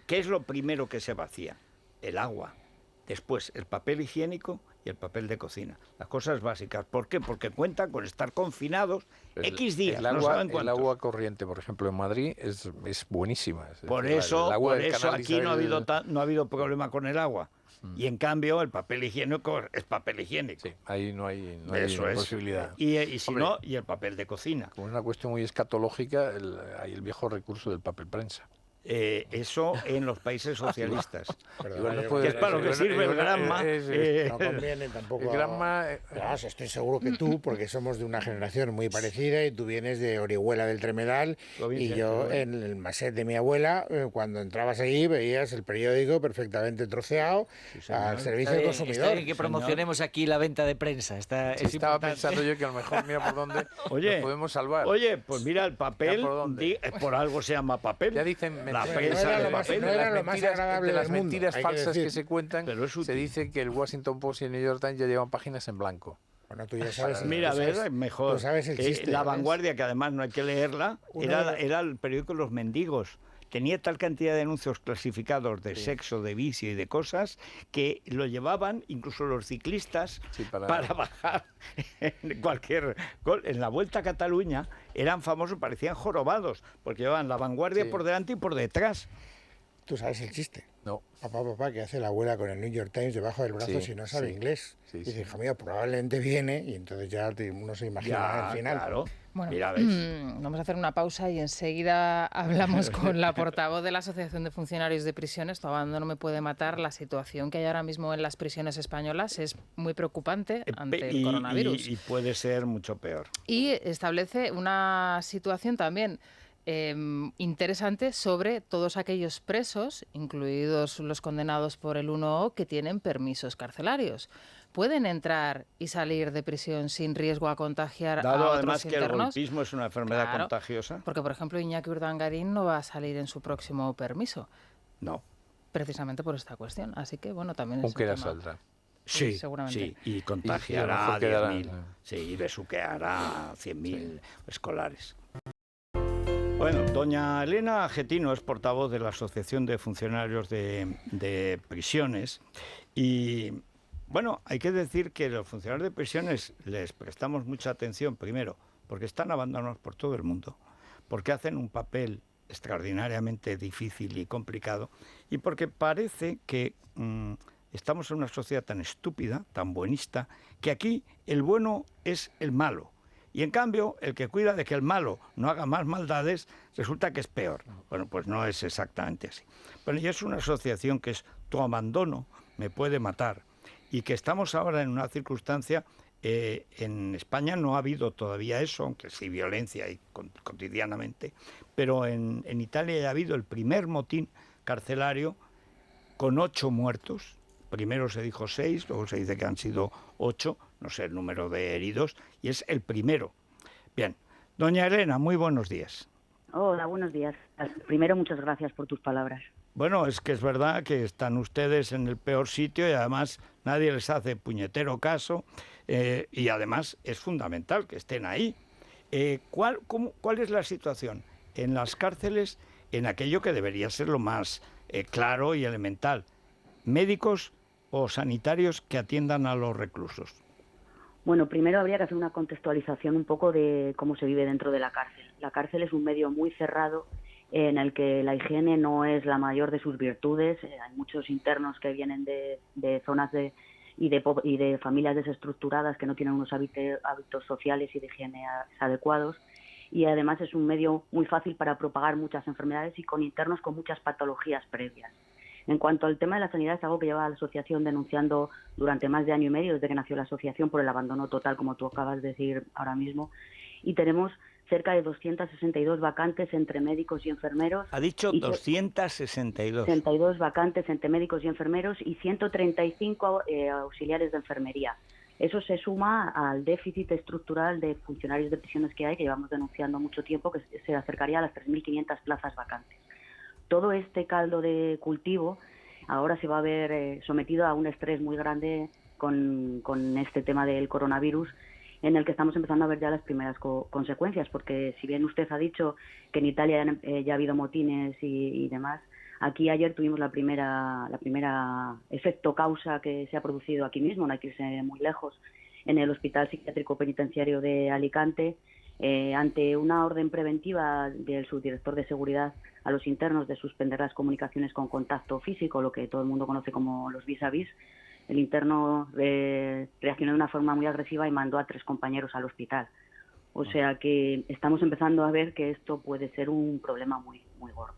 ¿Qué es lo primero que se vacía? El agua. Después, el papel higiénico y el papel de cocina. Las cosas básicas. ¿Por qué? Porque cuentan con estar confinados X días. El agua, no saben cuántos. el agua corriente, por ejemplo, en Madrid es buenísima. Por eso aquí no ha habido problema con el agua. Y en cambio, el papel higiénico es papel higiénico. Sí, ahí no hay Eso es. posibilidad. Y si Hombre, no, y el papel de cocina. Como es una cuestión muy escatológica, hay el viejo recurso del papel prensa. Eso en los países socialistas. Perdón, es para lo que sirve el Granma. No conviene tampoco. El Granma... Estoy seguro que tú, porque somos de una generación muy parecida y tú vienes de Orihuela del Tremedal y yo en el maset de mi abuela, cuando entrabas allí veías el periódico perfectamente troceado al servicio del consumidor. Está bien que promocionemos aquí la venta de prensa. Estaba pensando yo que a lo mejor mira por dónde nos podemos salvar. Oye, pues mira, el papel, por algo se llama papel. Ya dicen... La prensa de papel. No era lo más agradable de las del mundo, mentiras hay falsas que decir. se cuentan, se dice que el Washington Post y el New York Times ya llevan páginas en blanco. Bueno, tú ya sabes. Mira, a ver, mejor. Tú sabes el chiste. La Vanguardia, que además no hay que leerla, era el periódico de los mendigos. Tenía tal cantidad de anuncios clasificados de sexo, de vicio y de cosas que lo llevaban incluso los ciclistas para bajar en cualquier gol. En la Vuelta a Cataluña eran famosos, parecían jorobados, porque llevaban la Vanguardia por delante y por detrás. ¿Tú sabes el chiste? No. Papá, que hace la abuela con el New York Times debajo del brazo si no sabe inglés. Dice, hijo mío, probablemente viene, y entonces ya uno se imagina el final. Claro. Bueno, mira, ¿ves? Vamos a hacer una pausa y enseguida hablamos con la portavoz de la Asociación de Funcionarios de Prisiones. Tu abandono me puede matar. La situación que hay ahora mismo en las prisiones españolas es muy preocupante ante el coronavirus. Y puede ser mucho peor. Y establece una situación también interesante sobre todos aquellos presos, incluidos los condenados por el 1O, que tienen permisos carcelarios. ¿Pueden entrar y salir de prisión sin riesgo a contagiar a otros además internos? Que el golpismo es una enfermedad contagiosa. Porque, por ejemplo, Iñaki Urdangarín no va a salir en su próximo permiso. No. Precisamente por esta cuestión. Así que, bueno, también es Aunque un la tema. saldrá. Sí, seguramente. Sí, y contagiará a 10.000. Sí, y besuqueará a 100.000 escolares. Bueno, doña Elena Getino es portavoz de la Asociación de Funcionarios de Prisiones y, bueno, hay que decir que los funcionarios de prisiones les prestamos mucha atención, primero, porque están abandonados por todo el mundo, porque hacen un papel extraordinariamente difícil y complicado y porque parece que estamos en una sociedad tan estúpida, tan buenista, que aquí el bueno es el malo. Y en cambio, el que cuida de que el malo no haga más maldades, resulta que es peor. Bueno, pues no es exactamente así. Bueno, y es una asociación que es tu abandono me puede matar. Y que estamos ahora en una circunstancia, en España no ha habido todavía eso, aunque sí violencia y cotidianamente, pero en Italia ya ha habido el primer motín carcelario con 8 muertos. Primero se dijo 6, luego se dice que han sido 8, no sé el número de heridos, y es el primero. Bien, doña Elena, muy buenos días. Hola, buenos días. Primero, muchas gracias por tus palabras. Bueno, es que es verdad que están ustedes en el peor sitio y además nadie les hace puñetero caso y además es fundamental que estén ahí. ¿Cuál es la situación en las cárceles en aquello que debería ser lo más claro y elemental? ¿Médicos o sanitarios que atiendan a los reclusos? Bueno, primero habría que hacer una contextualización un poco de cómo se vive dentro de la cárcel. La cárcel es un medio muy cerrado en el que la higiene no es la mayor de sus virtudes. Hay muchos internos que vienen de zonas y de familias desestructuradas que no tienen unos hábitos sociales y de higiene adecuados. Y además es un medio muy fácil para propagar muchas enfermedades y con internos con muchas patologías previas. En cuanto al tema de la sanidad, es algo que lleva la asociación denunciando durante más de año y medio, desde que nació la asociación, por el abandono total, como tú acabas de decir ahora mismo. Y tenemos cerca de 262 vacantes entre médicos y enfermeros. Ha dicho 262. 62 vacantes entre médicos y enfermeros y 135 auxiliares de enfermería. Eso se suma al déficit estructural de funcionarios de prisiones que hay, que llevamos denunciando mucho tiempo, que se acercaría a las 3.500 plazas vacantes. Todo este caldo de cultivo ahora se va a ver sometido a un estrés muy grande con este tema del coronavirus, en el que estamos empezando a ver ya las primeras consecuencias, porque si bien usted ha dicho que en Italia ya ha habido motines y demás, aquí ayer tuvimos la primera efecto causa que se ha producido aquí mismo, no hay que irse muy lejos, en el Hospital Psiquiátrico Penitenciario de Alicante, ante una orden preventiva del subdirector de seguridad a los internos de suspender las comunicaciones con contacto físico, lo que todo el mundo conoce como los vis-a-vis. El interno reaccionó de una forma muy agresiva y mandó a 3 compañeros al hospital. O sea que estamos empezando a ver que esto puede ser un problema muy, muy gordo.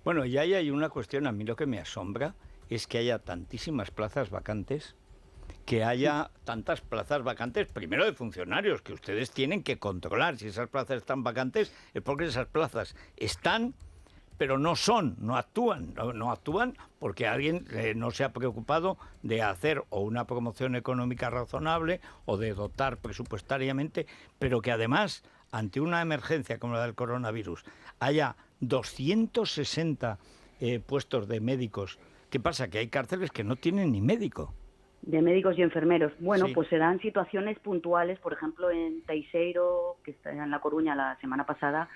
Bueno, y ahí hay una cuestión, a mí lo que me asombra es que haya tantísimas plazas vacantes, que haya tantas plazas vacantes, primero de funcionarios, que ustedes tienen que controlar. Si esas plazas están vacantes es porque esas plazas están, pero no actúan porque alguien no se ha preocupado de hacer o una promoción económica razonable o de dotar presupuestariamente, pero que además, ante una emergencia como la del coronavirus, haya 260 puestos de médicos. ¿Qué pasa? Que hay cárceles que no tienen ni médico. De médicos y enfermeros. Bueno, sí. Pues se dan situaciones puntuales, por ejemplo, en Teixeiro, que está en La Coruña la semana pasada,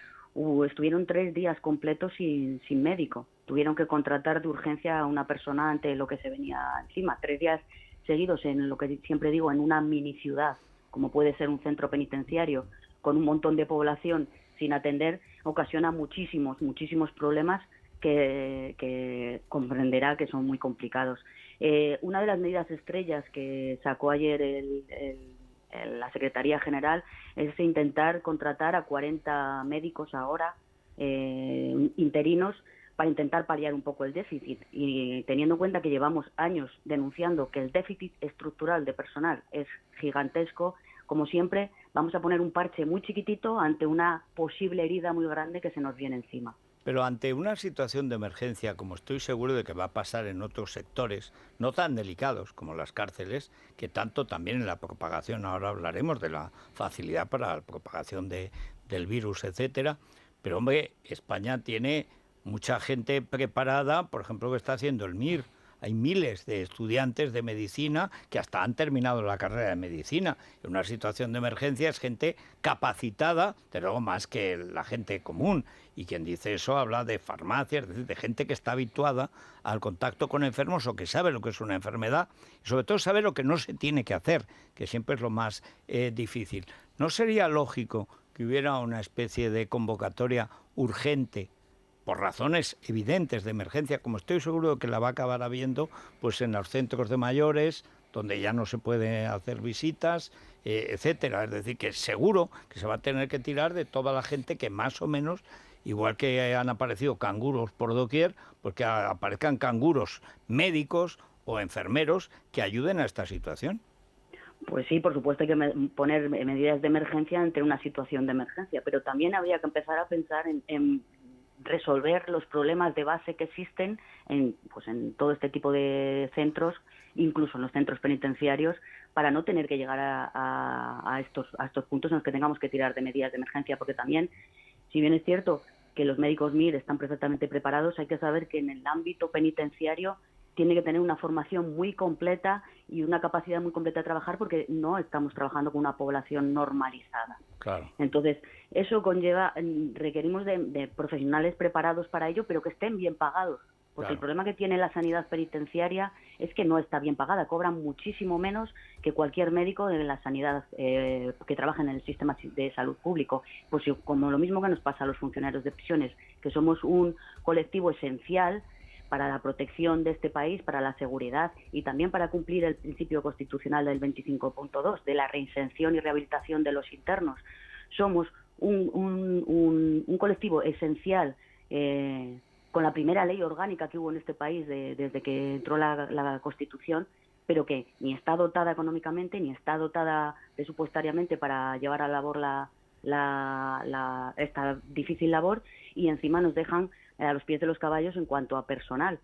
estuvieron 3 días completos sin médico. Tuvieron que contratar de urgencia a una persona ante lo que se venía encima. 3 días seguidos en lo que siempre digo, en una mini ciudad, como puede ser un centro penitenciario, con un montón de población sin atender, ocasiona muchísimos problemas que comprenderá que son muy complicados. Una de las medidas estrellas que sacó ayer la Secretaría General es intentar contratar a 40 médicos ahora, interinos, para intentar paliar un poco el déficit. Y teniendo en cuenta que llevamos años denunciando que el déficit estructural de personal es gigantesco, como siempre, vamos a poner un parche muy chiquitito ante una posible herida muy grande que se nos viene encima. Pero ante una situación de emergencia, como estoy seguro de que va a pasar en otros sectores, no tan delicados como las cárceles, que tanto también en la propagación, ahora hablaremos de la facilidad para la propagación del virus, etcétera, pero hombre, España tiene mucha gente preparada, por ejemplo, que está haciendo el MIR. Hay miles de estudiantes de medicina que hasta han terminado la carrera de medicina. En una situación de emergencia es gente capacitada, de luego más que la gente común. Y quien dice eso habla de farmacias, es decir, de gente que está habituada al contacto con enfermos o que sabe lo que es una enfermedad y sobre todo sabe lo que no se tiene que hacer, que siempre es lo más difícil. ¿No sería lógico que hubiera una especie de convocatoria urgente, por razones evidentes de emergencia, como estoy seguro que la va a acabar habiendo, pues en los centros de mayores, donde ya no se puede hacer visitas, etcétera? Es decir, que seguro que se va a tener que tirar de toda la gente que más o menos, igual que han aparecido canguros por doquier, pues que aparezcan canguros médicos o enfermeros que ayuden a esta situación. Pues sí, por supuesto hay que poner medidas de emergencia ante una situación de emergencia, pero también habría que empezar a pensar en resolver los problemas de base que existen en todo este tipo de centros, incluso en los centros penitenciarios, para no tener que llegar a estos puntos en los que tengamos que tirar de medidas de emergencia, porque también, si bien es cierto que los médicos MIR están perfectamente preparados, hay que saber que en el ámbito penitenciario tiene que tener una formación muy completa y una capacidad muy completa de trabajar, porque no estamos trabajando con una población normalizada. Claro. Entonces, eso requerimos de profesionales preparados para ello, pero que estén bien pagados. Porque claro, el problema que tiene la sanidad penitenciaria es que no está bien pagada. Cobran muchísimo menos que cualquier médico de la sanidad que trabaja en el sistema de salud público. Pues como lo mismo que nos pasa a los funcionarios de prisiones, que somos un colectivo esencial para la protección de este país, para la seguridad y también para cumplir el principio constitucional del 25.2 de la reinserción y rehabilitación de los internos. Somos un colectivo esencial con la primera ley orgánica que hubo en este país desde que entró la Constitución, pero que ni está dotada económicamente ni está dotada presupuestariamente para llevar a labor esta difícil labor, y encima nos dejan a los pies de los caballos en cuanto a personal.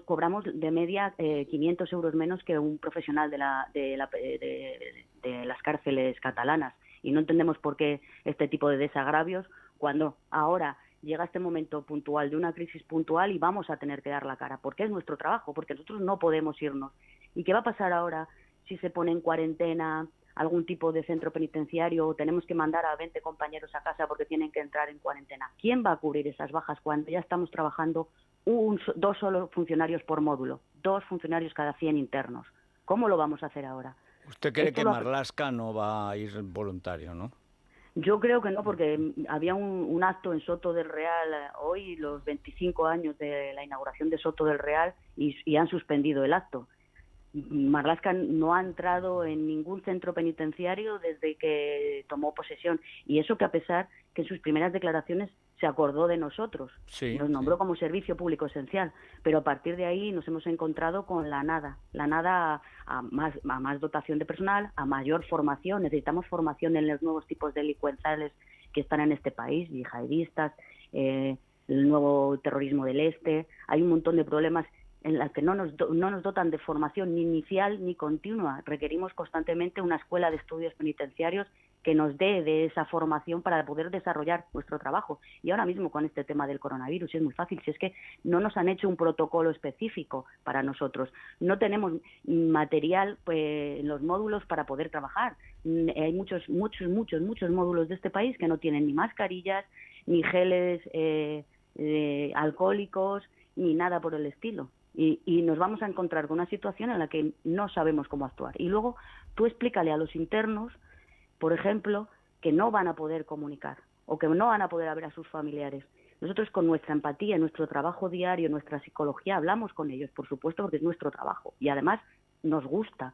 cobramos de media 500 euros menos que un profesional de las cárceles catalanas, y no entendemos por qué este tipo de desagravios cuando ahora llega este momento puntual de una crisis puntual y vamos a tener que dar la cara, porque es nuestro trabajo, porque nosotros no podemos irnos. ¿Y qué va a pasar ahora si se pone en cuarentena algún tipo de centro penitenciario o tenemos que mandar a 20 compañeros a casa porque tienen que entrar en cuarentena? ¿Quién va a cubrir esas bajas cuando ya estamos trabajando dos solo funcionarios por módulo, 2 funcionarios cada 100 internos? ¿Cómo lo vamos a hacer ahora? ¿Usted cree que Marlaska no va a ir voluntario, no? Yo creo que no, porque había un acto en Soto del Real hoy, los 25 años de la inauguración de Soto del Real, y han suspendido el acto. Marlaska no ha entrado en ningún centro penitenciario desde que tomó posesión, y eso que a pesar que en sus primeras declaraciones se acordó de nosotros, nos nombró como servicio público esencial, pero a partir de ahí nos hemos encontrado con la nada a más dotación de personal, a mayor formación. Necesitamos formación en los nuevos tipos delincuenciales que están en este país, yihadistas, el nuevo terrorismo del este. Hay un montón de problemas en las que no nos dotan de formación ni inicial ni continua. Requerimos constantemente una escuela de estudios penitenciarios que nos dé de esa formación para poder desarrollar nuestro trabajo. Y ahora mismo con este tema del coronavirus es muy fácil, si es que no nos han hecho un protocolo específico para nosotros. No tenemos material en los módulos para poder trabajar. Hay muchos módulos de este país que no tienen ni mascarillas, ni geles alcohólicos, ni nada por el estilo. Y nos vamos a encontrar con una situación en la que no sabemos cómo actuar. Y luego tú explícale a los internos, por ejemplo, que no van a poder comunicar o que no van a poder ver a sus familiares. Nosotros con nuestra empatía, nuestro trabajo diario, nuestra psicología, hablamos con ellos, por supuesto, porque es nuestro trabajo y además nos gusta.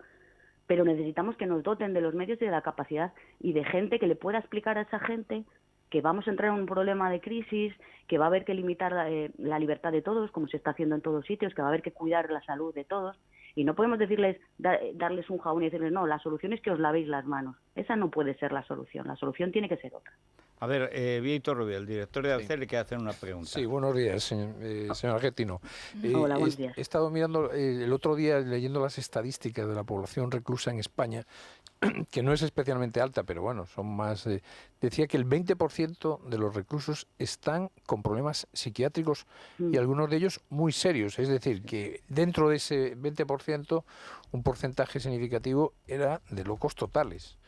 Pero necesitamos que nos doten de los medios y de la capacidad y de gente que le pueda explicar a esa gente que vamos a entrar en un problema de crisis, que va a haber que limitar la libertad de todos, como se está haciendo en todos sitios, que va a haber que cuidar la salud de todos. Y no podemos decirles, darles un jabón y decirles, no, la solución es que os lavéis las manos. Esa no puede ser la solución tiene que ser otra. A ver, Víctor Rubio, el director de ARCER, le quiere hacer una pregunta. Sí, buenos días, señor Argentino. Hola, buenos días. He estado mirando el otro día, leyendo las estadísticas de la población reclusa en España, que no es especialmente alta, pero bueno, son más... decía que el 20% de los reclusos están con problemas psiquiátricos y algunos de ellos muy serios. Es decir, que dentro de ese 20%, un porcentaje significativo era de locos totales.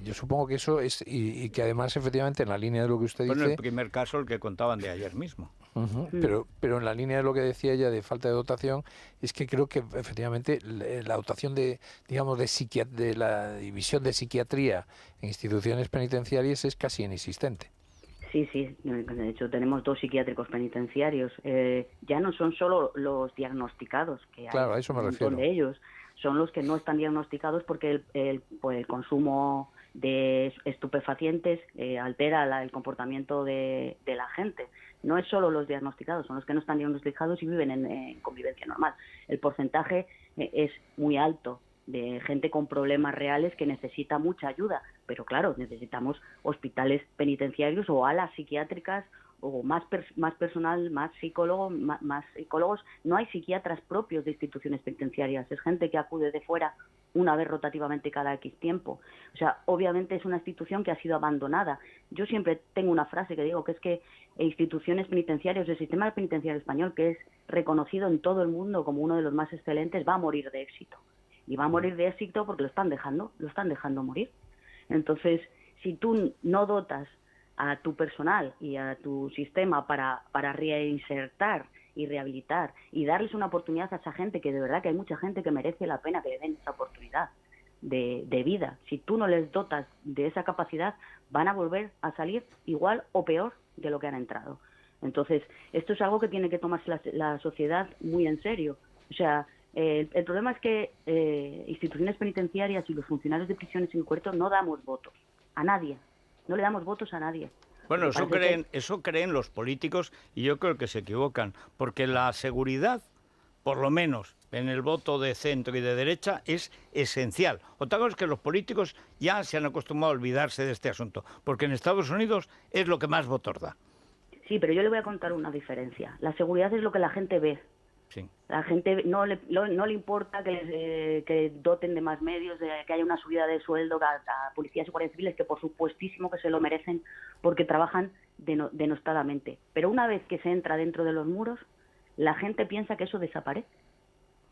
Yo supongo que eso es, y que además efectivamente en la línea de lo que usted dice... Bueno, el primer caso, el que contaban de ayer mismo. Pero en la línea de lo que decía ella de falta de dotación, es que creo que efectivamente la dotación de la división de psiquiatría en instituciones penitenciarias es casi inexistente. Sí, de hecho tenemos 2 psiquiátricos penitenciarios. Ya no son solo los diagnosticados, que claro, hay a eso me un montón refiero. de ellos, son los que no están diagnosticados porque el consumo de estupefacientes altera el comportamiento de la gente. No es solo los diagnosticados, son los que no están diagnosticados y viven en convivencia normal. El porcentaje es muy alto de gente con problemas reales que necesita mucha ayuda, pero claro, necesitamos hospitales penitenciarios o alas psiquiátricas o más personal, más psicólogos. No hay psiquiatras propios de instituciones penitenciarias, es gente que acude de fuera una vez rotativamente cada X tiempo. O sea, obviamente es una institución que ha sido abandonada. Yo siempre tengo una frase que digo, que es que instituciones penitenciarias, el sistema penitenciario español, que es reconocido en todo el mundo como uno de los más excelentes, va a morir de éxito. Y va a morir de éxito porque lo están dejando morir. Entonces, si tú no dotas a tu personal y a tu sistema para reinsertar y rehabilitar y darles una oportunidad a esa gente, que de verdad que hay mucha gente que merece la pena que le den esa oportunidad de vida. Si tú no les dotas de esa capacidad, van a volver a salir igual o peor de lo que han entrado. Entonces, esto es algo que tiene que tomarse la sociedad muy en serio. O sea, el problema es que instituciones penitenciarias y los funcionarios de prisiones y encuentros no damos votos a nadie. No le damos votos a nadie. Bueno, eso creen los políticos y yo creo que se equivocan, porque la seguridad, por lo menos en el voto de centro y de derecha, es esencial. Otra cosa es que los políticos ya se han acostumbrado a olvidarse de este asunto, porque en Estados Unidos es lo que más votos da. Sí, pero yo le voy a contar una diferencia. La seguridad es lo que la gente ve, Sí. La gente no le importa que doten de más medios, que haya una subida de sueldo a policías y guardias civiles, que por supuestísimo que se lo merecen porque trabajan denostadamente. Pero una vez que se entra dentro de los muros, la gente piensa que eso desaparece.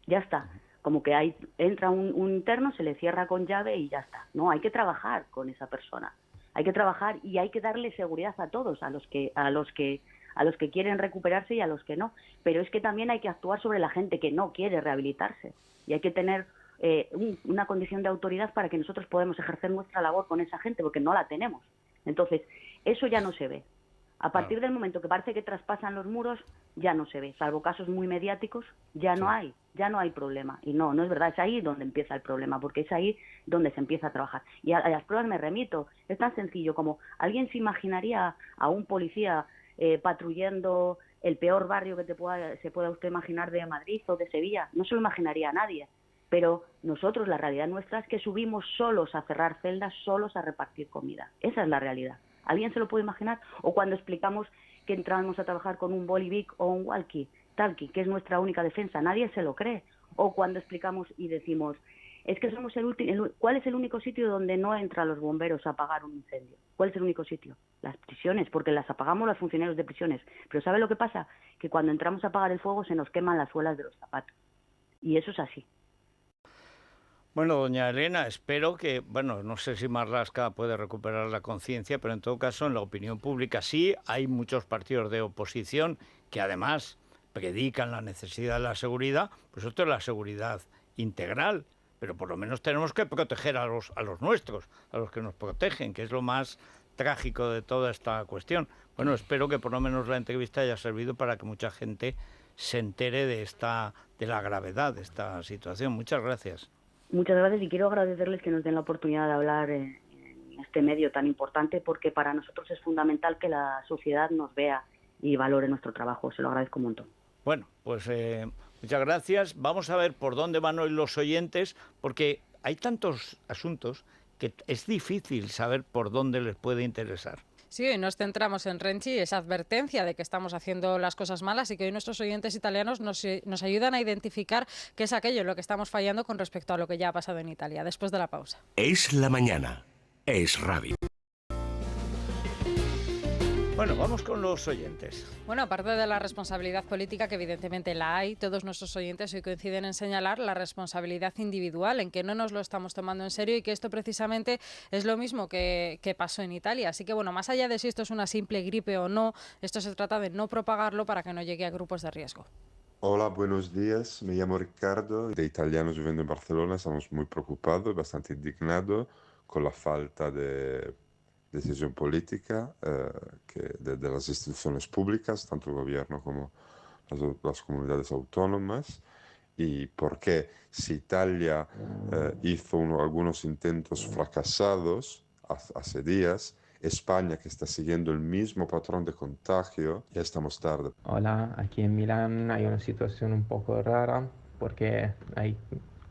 Ya está. Como que entra un interno, se le cierra con llave y ya está. No, hay que trabajar con esa persona. Hay que trabajar y hay que darle seguridad a todos, a los que quieren recuperarse y a los que no. Pero es que también hay que actuar sobre la gente que no quiere rehabilitarse. Y hay que tener una condición de autoridad para que nosotros podamos ejercer nuestra labor con esa gente, porque no la tenemos. Entonces, eso ya no se ve. A partir del momento que parece que traspasan los muros, ya no se ve. Salvo casos muy mediáticos, ya no hay problema. Y no es verdad, es ahí donde empieza el problema, porque es ahí donde se empieza a trabajar. Y a las pruebas me remito. Es tan sencillo como alguien se imaginaría a un policía patrullando el peor barrio que se pueda usted imaginar de Madrid o de Sevilla. No se lo imaginaría a nadie. Pero nosotros, la realidad nuestra es que subimos solos a cerrar celdas, solos a repartir comida. Esa es la realidad. ¿Alguien se lo puede imaginar? O cuando explicamos que entramos a trabajar con un bolivic o un walkie-talkie, que es nuestra única defensa, nadie se lo cree. O cuando explicamos y decimos, es que somos ¿cuál es el único sitio donde no entran los bomberos a apagar un incendio? ¿Cuál es el único sitio? Las prisiones, porque las apagamos los funcionarios de prisiones. Pero ¿sabe lo que pasa? Que cuando entramos a apagar el fuego se nos queman las suelas de los zapatos. Y eso es así. Bueno, doña Elena, espero que, no sé si Marlaska puede recuperar la conciencia, pero en todo caso en la opinión pública sí hay muchos partidos de oposición que además predican la necesidad de la seguridad, pues esto es la seguridad integral, pero por lo menos tenemos que proteger a los nuestros, a los que nos protegen, que es lo más trágico de toda esta cuestión. Bueno, espero que por lo menos la entrevista haya servido para que mucha gente se entere de la gravedad de esta situación. Muchas gracias. Muchas gracias y quiero agradecerles que nos den la oportunidad de hablar en este medio tan importante, porque para nosotros es fundamental que la sociedad nos vea y valore nuestro trabajo. Se lo agradezco un montón. Bueno, pues muchas gracias. Vamos a ver por dónde van hoy los oyentes, porque hay tantos asuntos que es difícil saber por dónde les puede interesar. Sí, hoy nos centramos en Renzi, esa advertencia de que estamos haciendo las cosas malas y que hoy nuestros oyentes italianos nos ayudan a identificar qué es aquello en lo que estamos fallando con respecto a lo que ya ha pasado en Italia. Después de la pausa. Es la mañana. Es radio. Bueno, vamos con los oyentes. Bueno, aparte de la responsabilidad política, que evidentemente la hay, todos nuestros oyentes hoy coinciden en señalar la responsabilidad individual, en que no nos lo estamos tomando en serio y que esto precisamente es lo mismo que pasó en Italia. Así que, bueno, más allá de si esto es una simple gripe o no, esto se trata de no propagarlo para que no llegue a grupos de riesgo. Hola, buenos días. Me llamo Ricardo, de italianos viviendo en Barcelona. Estamos muy preocupados, bastante indignados con la falta de decisión política de las instituciones públicas, tanto el gobierno como las comunidades autónomas, y porque si Italia hizo algunos intentos fracasados hace días, España, que está siguiendo el mismo patrón de contagio, ya estamos tarde. Hola, aquí en Milán hay una situación un poco rara porque hay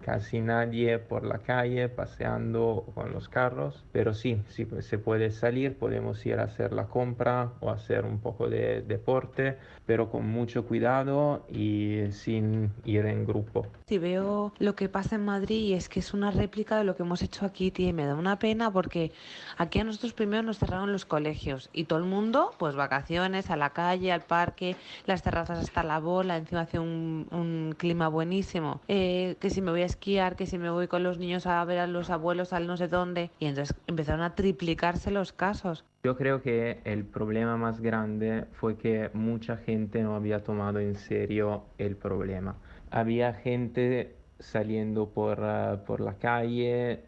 casi nadie por la calle paseando con los carros, pero sí se puede salir, podemos ir a hacer la compra o hacer un poco de deporte, pero con mucho cuidado y sin ir en grupo. Si veo lo que pasa en Madrid y es que es una réplica de lo que hemos hecho aquí, tía, y me da una pena porque aquí a nosotros primero nos cerraron los colegios y todo el mundo, pues vacaciones, a la calle, al parque, las terrazas hasta la bola, encima hace un clima buenísimo, que si me voy a esquiar, que si me voy con los niños a ver a los abuelos al no sé dónde, y entonces empezaron a triplicarse los casos. Yo creo que el problema más grande fue que mucha gente no había tomado en serio el problema. Había gente saliendo por la calle,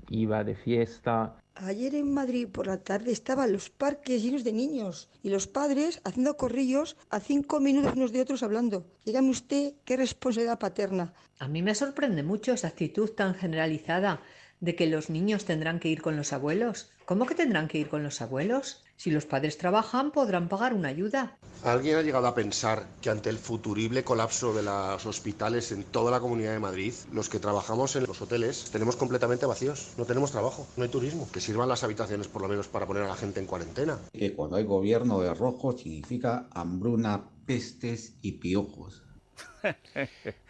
iba de fiesta. Ayer en Madrid por la tarde estaban los parques llenos de niños y los padres haciendo corrillos a 5 minutos unos de otros hablando. Dígame usted qué responsabilidad paterna. A mí me sorprende mucho esa actitud tan generalizada de que los niños tendrán que ir con los abuelos. ¿Cómo que tendrán que ir con los abuelos? Si los padres trabajan, podrán pagar una ayuda. ¿Alguien ha llegado a pensar que ante el futurible colapso de los hospitales en toda la Comunidad de Madrid, los que trabajamos en los hoteles tenemos completamente vacíos? No tenemos trabajo, no hay turismo. Que sirvan las habitaciones por lo menos para poner a la gente en cuarentena. Que cuando hay gobierno de rojo significa hambruna, pestes y piojos.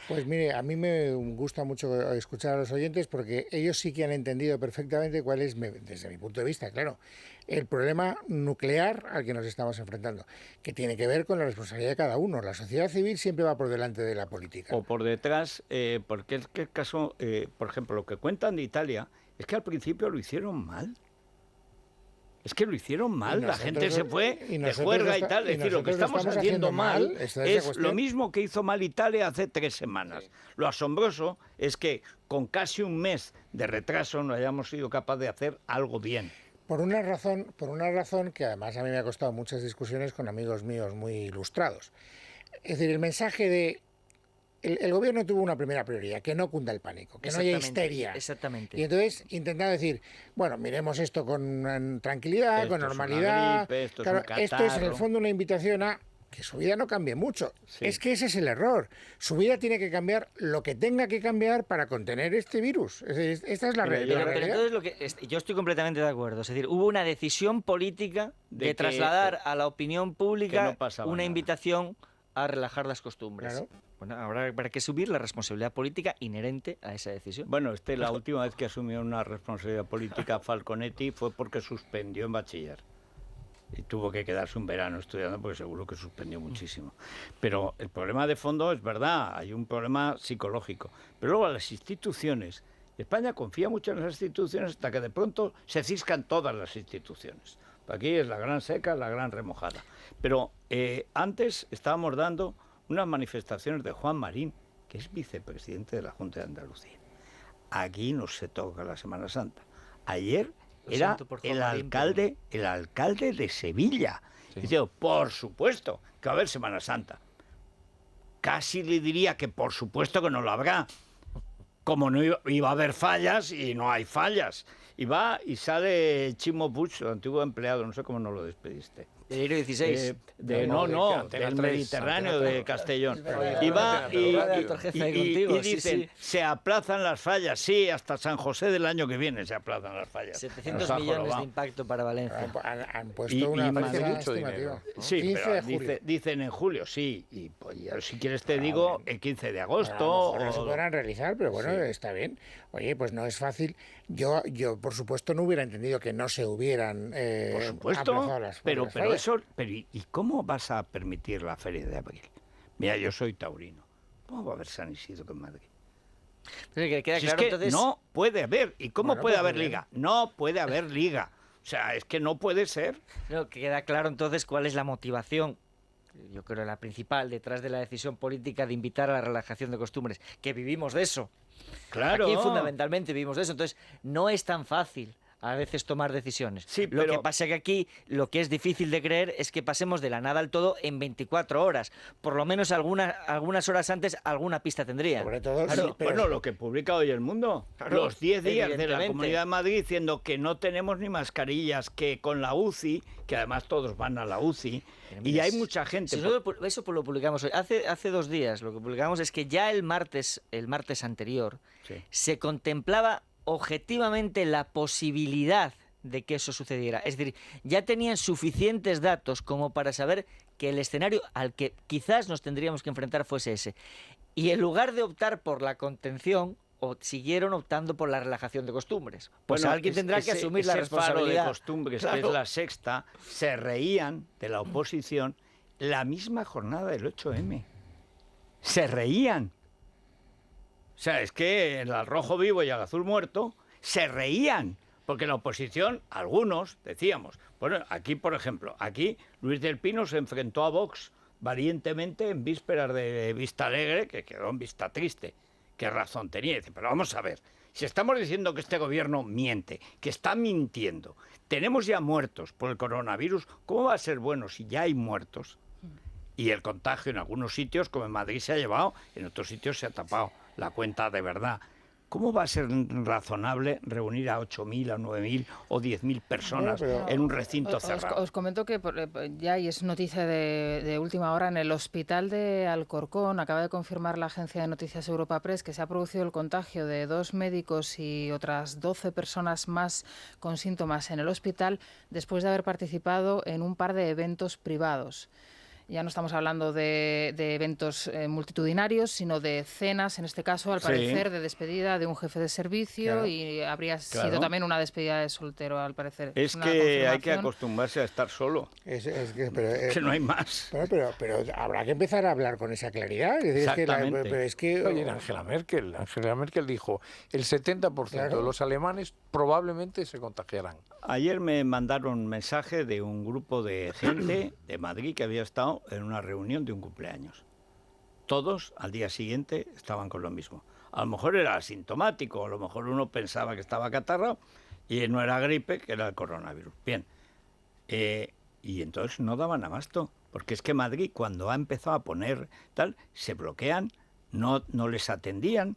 Pues mire, a mí me gusta mucho escuchar a los oyentes porque ellos sí que han entendido perfectamente cuál es, desde mi punto de vista, claro, el problema nuclear al que nos estamos enfrentando, que tiene que ver con la responsabilidad de cada uno. La sociedad civil siempre va por delante de la política. O por detrás, porque es que el caso, por ejemplo, lo que cuentan de Italia es que al principio lo hicieron mal. Es que lo hicieron mal, la gente se fue de juerga y tal. Es decir, lo que estamos haciendo mal es lo mismo que hizo mal Italia hace 3 semanas. Sí. Lo asombroso es que con casi un mes de retraso no hayamos sido capaces de hacer algo bien. Por una razón que además a mí me ha costado muchas discusiones con amigos míos muy ilustrados. Es decir, el mensaje de... El gobierno tuvo una primera prioridad, que no cunda el pánico, que no haya histeria. Exactamente. Y entonces intentando decir, bueno, miremos esto con tranquilidad, esto con normalidad. Gripe, esto es en el fondo una invitación a que su vida no cambie mucho. Sí. Es que ese es el error. Su vida tiene que cambiar lo que tenga que cambiar para contener este virus. Es decir, esta es la realidad. Pero entonces yo estoy completamente de acuerdo. Es decir, hubo una decisión política de trasladar a la opinión pública una invitación a relajar las costumbres. Claro. Bueno, ahora habrá que subir la responsabilidad política inherente a esa decisión. Bueno, la última vez que asumió una responsabilidad política Falconetti fue porque suspendió en bachiller. Y tuvo que quedarse un verano estudiando porque seguro que suspendió muchísimo. Pero el problema de fondo es verdad, hay un problema psicológico. Pero luego las instituciones, España confía mucho en las instituciones hasta que de pronto se ciscan todas las instituciones. Aquí es la gran seca, la gran remojada. Pero antes estábamos dando unas manifestaciones de Juan Marín, que es vicepresidente de la Junta de Andalucía. Aquí no se toca la Semana Santa. Ayer era el alcalde de Sevilla. Sí. Dice, por supuesto que va a haber Semana Santa. Casi le diría que por supuesto que no lo habrá. Como no iba a haber fallas, y no hay fallas. Y va y sale Chimo Puig, el antiguo empleado, no sé cómo no lo despediste. ¿El Hilo 16? Del Mediterráneo, de Castellón. Y va y dicen, se aplazan las fallas, sí, hasta San José del año que viene se aplazan las fallas. 700 millones de impacto para Valencia. Han puesto una mucho dinero. Sí, pero dicen en julio, sí. Y pues, si quieres te digo el 15 de agosto. No se podrán realizar, pero bueno, está bien. Oye, pues no es fácil. Yo por supuesto, no hubiera entendido que no se hubieran aplazado las fallas. Pero ¿y cómo vas a permitir la Feria de Abril? Mira, yo soy taurino. ¿Cómo va a haber San Isidro en Madrid? Pero que queda claro, es que entonces... no puede haber. ¿Y cómo puede haber liga? No puede haber liga. O sea, es que no puede ser. No, que queda claro entonces cuál es la motivación, yo creo la principal, detrás de la decisión política de invitar a la relajación de costumbres, que vivimos de eso. Claro. Aquí fundamentalmente vivimos de eso. Entonces, no es tan fácil a veces tomar decisiones. Sí, Lo que pasa que aquí lo que es difícil de creer es que pasemos de la nada al todo en 24 horas. Por lo menos algunas horas antes alguna pista tendría. Sobre todo, claro, bueno, lo que publica hoy El Mundo, claro, los 10 días de la Comunidad de Madrid diciendo que no tenemos ni mascarillas, que con la UCI, que además todos van a la UCI, y hay mucha gente... Si eso lo publicamos hoy. Hace 2 días lo que publicamos es que ya el martes anterior se contemplaba objetivamente la posibilidad de que eso sucediera. Es decir, ya tenían suficientes datos como para saber que el escenario al que quizás nos tendríamos que enfrentar fuese ese. Y en lugar de optar por la contención, siguieron optando por la relajación de costumbres. Pues bueno, alguien tendrá que asumir la responsabilidad. Paro de costumbres, claro, que es la sexta, se reían de la oposición la misma jornada del 8M. Se reían. O sea, es que el al rojo vivo y al azul muerto se reían, porque la oposición, algunos, decíamos, bueno, aquí, por ejemplo, aquí Luis del Pino se enfrentó a Vox valientemente en vísperas de Vista Alegre, que quedó en Vista Triste. ¿Qué razón tenía? Dice, pero vamos a ver, si estamos diciendo que este gobierno miente, que está mintiendo, tenemos ya muertos por el coronavirus, ¿cómo va a ser bueno si ya hay muertos? Y el contagio en algunos sitios, como en Madrid, se ha llevado, en otros sitios se ha tapado la cuenta de verdad. ¿Cómo va a ser razonable reunir a 8.000, a 9.000 o 10.000 personas en un recinto cerrado? Os comento que ya, y es noticia de última hora, en el hospital de Alcorcón acaba de confirmar la agencia de noticias Europa Press que se ha producido el contagio de 2 médicos y otras 12 personas más con síntomas en el hospital después de haber participado en un par de eventos privados. Ya no estamos hablando de eventos multitudinarios, sino de cenas, en este caso, al parecer, de despedida de un jefe de servicio, y habría sido también una despedida de soltero, al parecer. Es que hay que acostumbrarse a estar solo. Que no hay más. Pero habrá que empezar a hablar con esa claridad. Es decir, Exactamente. Oye, Angela Merkel dijo, el 70% de los alemanes probablemente se contagiarán. Ayer me mandaron un mensaje de un grupo de gente de Madrid que había estado en una reunión de un cumpleaños. Todos al día siguiente estaban con lo mismo. A lo mejor era asintomático, a lo mejor uno pensaba que estaba catarrado y no era gripe, que era el coronavirus. Bien, y entonces no daban abasto, porque es que Madrid, cuando ha empezado a poner tal, se bloquean, no les atendían,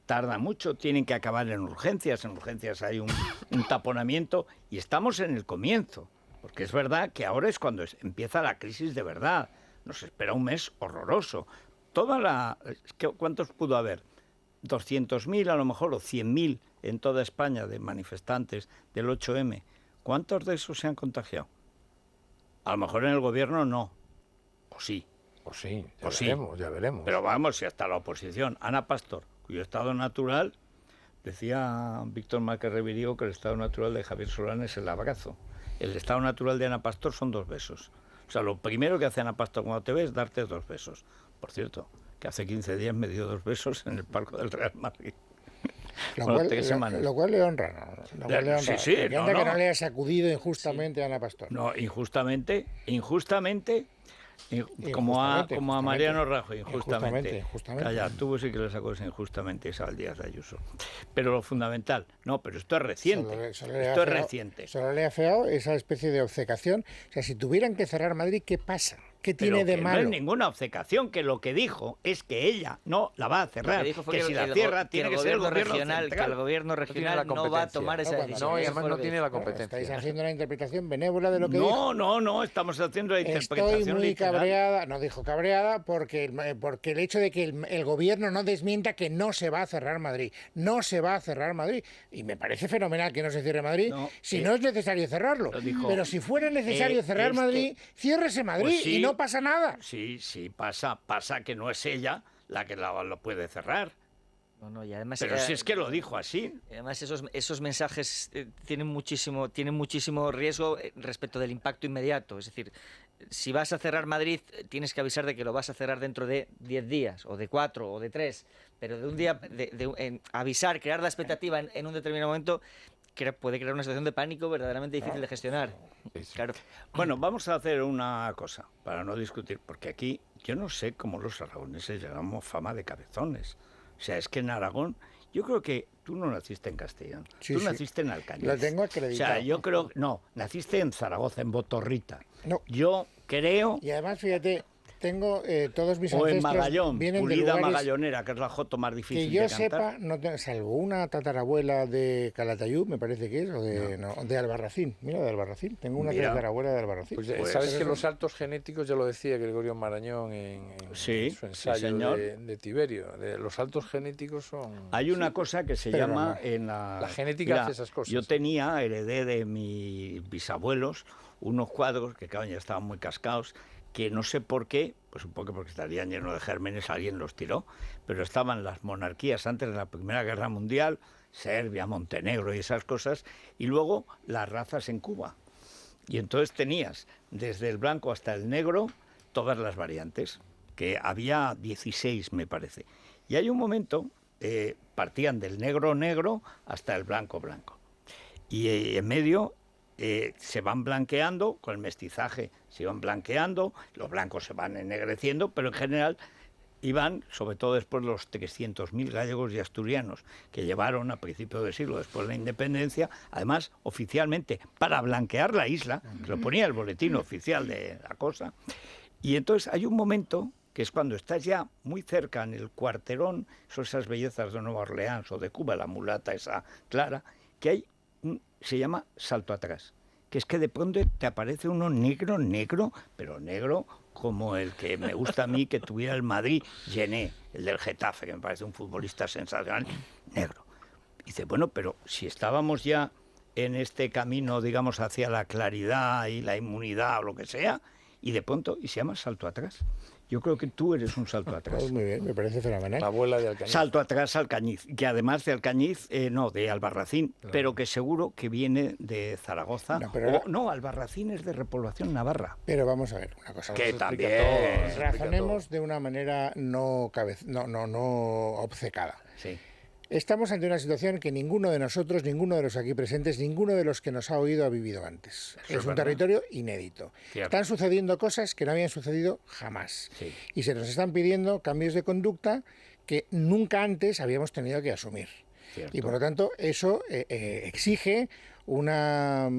tarda mucho, tienen que acabar en urgencias hay un taponamiento, y estamos en el comienzo. Porque es verdad que ahora es cuando empieza la crisis de verdad. Nos espera un mes horroroso. ¿Cuántos pudo haber? 200.000 a lo mejor, o 100.000 en toda España de manifestantes del 8M. ¿Cuántos de esos se han contagiado? A lo mejor en el gobierno no. O sí. Ya veremos. Pero vamos, si hasta la oposición. Ana Pastor, cuyo estado natural, decía Víctor Márquez Revirigo que el estado natural de Javier Solana es el abrazo. El estado natural de Ana Pastor son 2 besos. O sea, lo primero que hace Ana Pastor cuando te ve es darte 2 besos. Por cierto, que hace 15 días me dio 2 besos en el palco del Real Madrid. Lo cual le honra. Sí, que no le ha sacudido injustamente a Ana Pastor. No, injustamente, como a Mariano Rajoy, injustamente. Calla, tú sí que le sacó injustamente esa al Díaz de Ayuso. Pero lo fundamental, pero esto es reciente. Solo le ha feado esa especie de obcecación. O sea, si tuvieran que cerrar Madrid, ¿qué pasa? ¿Qué tiene de malo? No es ninguna obcecación, que lo que dijo es que ella no la va a cerrar. Que si la cierra tiene que ser el gobierno regional. Que el gobierno regional no va a tomar esa decisión. No, y además no tiene la competencia. Estáis haciendo una interpretación benévola de lo que dijo. No, estamos haciendo la interpretación. Estoy muy cabreada, no dijo cabreada, porque el hecho de que el gobierno no desmienta que no se va a cerrar Madrid. No se va a cerrar Madrid. Y me parece fenomenal que no se cierre Madrid si no es necesario cerrarlo. Pero si fuera necesario cerrar Madrid, ciérrese Madrid, pues sí, y no pasa nada. Sí, pasa que no es ella la que lo puede cerrar. No, y además, pero si es que lo dijo así. Además, esos mensajes tienen muchísimo riesgo respecto del impacto inmediato. Es decir, si vas a cerrar Madrid, tienes que avisar de que lo vas a cerrar dentro de 10 días, o de 4, o de 3. Pero de un día, avisar, crear la expectativa en un determinado momento, puede crear una situación de pánico verdaderamente difícil de gestionar. Claro. Bueno, vamos a hacer una cosa, para no discutir, porque aquí yo no sé cómo los aragoneses llevamos fama de cabezones. O sea, es que en Aragón, yo creo que tú no naciste en Castellón, tú naciste en Alcañiz. Lo tengo acreditado. O sea, yo creo, naciste en Zaragoza, en Botorrita. No. Yo creo... Y además, fíjate, tengo todos mis ancestros... O en Magallón, Pulida Magallonera, que es la joto más difícil de cantar. Que yo sepa, salvo una tatarabuela de Calatayud, me parece que es, o de Albarracín. Mira, de Albarracín. Tengo una tatarabuela de Albarracín. Pues sabes que los saltos genéticos, ya lo decía Gregorio Marañón en su ensayo de Tiberio. Los saltos genéticos son... Hay una cosa que se llama... La genética hace esas cosas. Yo heredé de mis bisabuelos unos cuadros que ya estaban muy cascados, que no sé por qué, pues un poco porque estarían llenos de gérmenes, alguien los tiró, pero estaban las monarquías antes de la Primera Guerra Mundial, Serbia, Montenegro y esas cosas, y luego las razas en Cuba. Y entonces tenías desde el blanco hasta el negro todas las variantes, que había 16 me parece. Y hay un momento, partían del negro hasta el blanco. Y en medio... se van blanqueando, con el mestizaje se van blanqueando, los blancos se van ennegreciendo, pero en general iban, sobre todo después los 300.000 gallegos y asturianos que llevaron a principios del siglo, después de la independencia, además oficialmente, para blanquear la isla, que lo ponía el boletín oficial de la cosa. Y entonces hay un momento, que es cuando estás ya muy cerca en el cuarterón, son esas bellezas de Nueva Orleans o de Cuba, la mulata esa clara, que hay se llama salto atrás, que es que de pronto te aparece uno negro, pero negro como el que me gusta a mí que tuviera el Madrid, Gené, el del Getafe, que me parece un futbolista sensacional, negro. Y dice, bueno, pero si estábamos ya en este camino, digamos, hacia la claridad y la inmunidad o lo que sea, y de pronto, y se llama salto atrás. Yo creo que tú eres un salto atrás. Pues muy bien, me parece fenomenal. La abuela de Alcañiz. Salto atrás Alcañiz, que además de Alcañiz, no, de Albarracín, claro, pero que seguro que viene de Zaragoza. No, Albarracín es de repoblación navarra. Pero vamos a ver una cosa. Que también razonemos de una manera no obcecada. Sí. Estamos ante una situación que ninguno de nosotros, ninguno de los aquí presentes, ninguno de los que nos ha oído ha vivido antes. Es un territorio inédito. Cierto. Están sucediendo cosas que no habían sucedido jamás. Sí. Y se nos están pidiendo cambios de conducta que nunca antes habíamos tenido que asumir. Cierto. Y por lo tanto eso exige una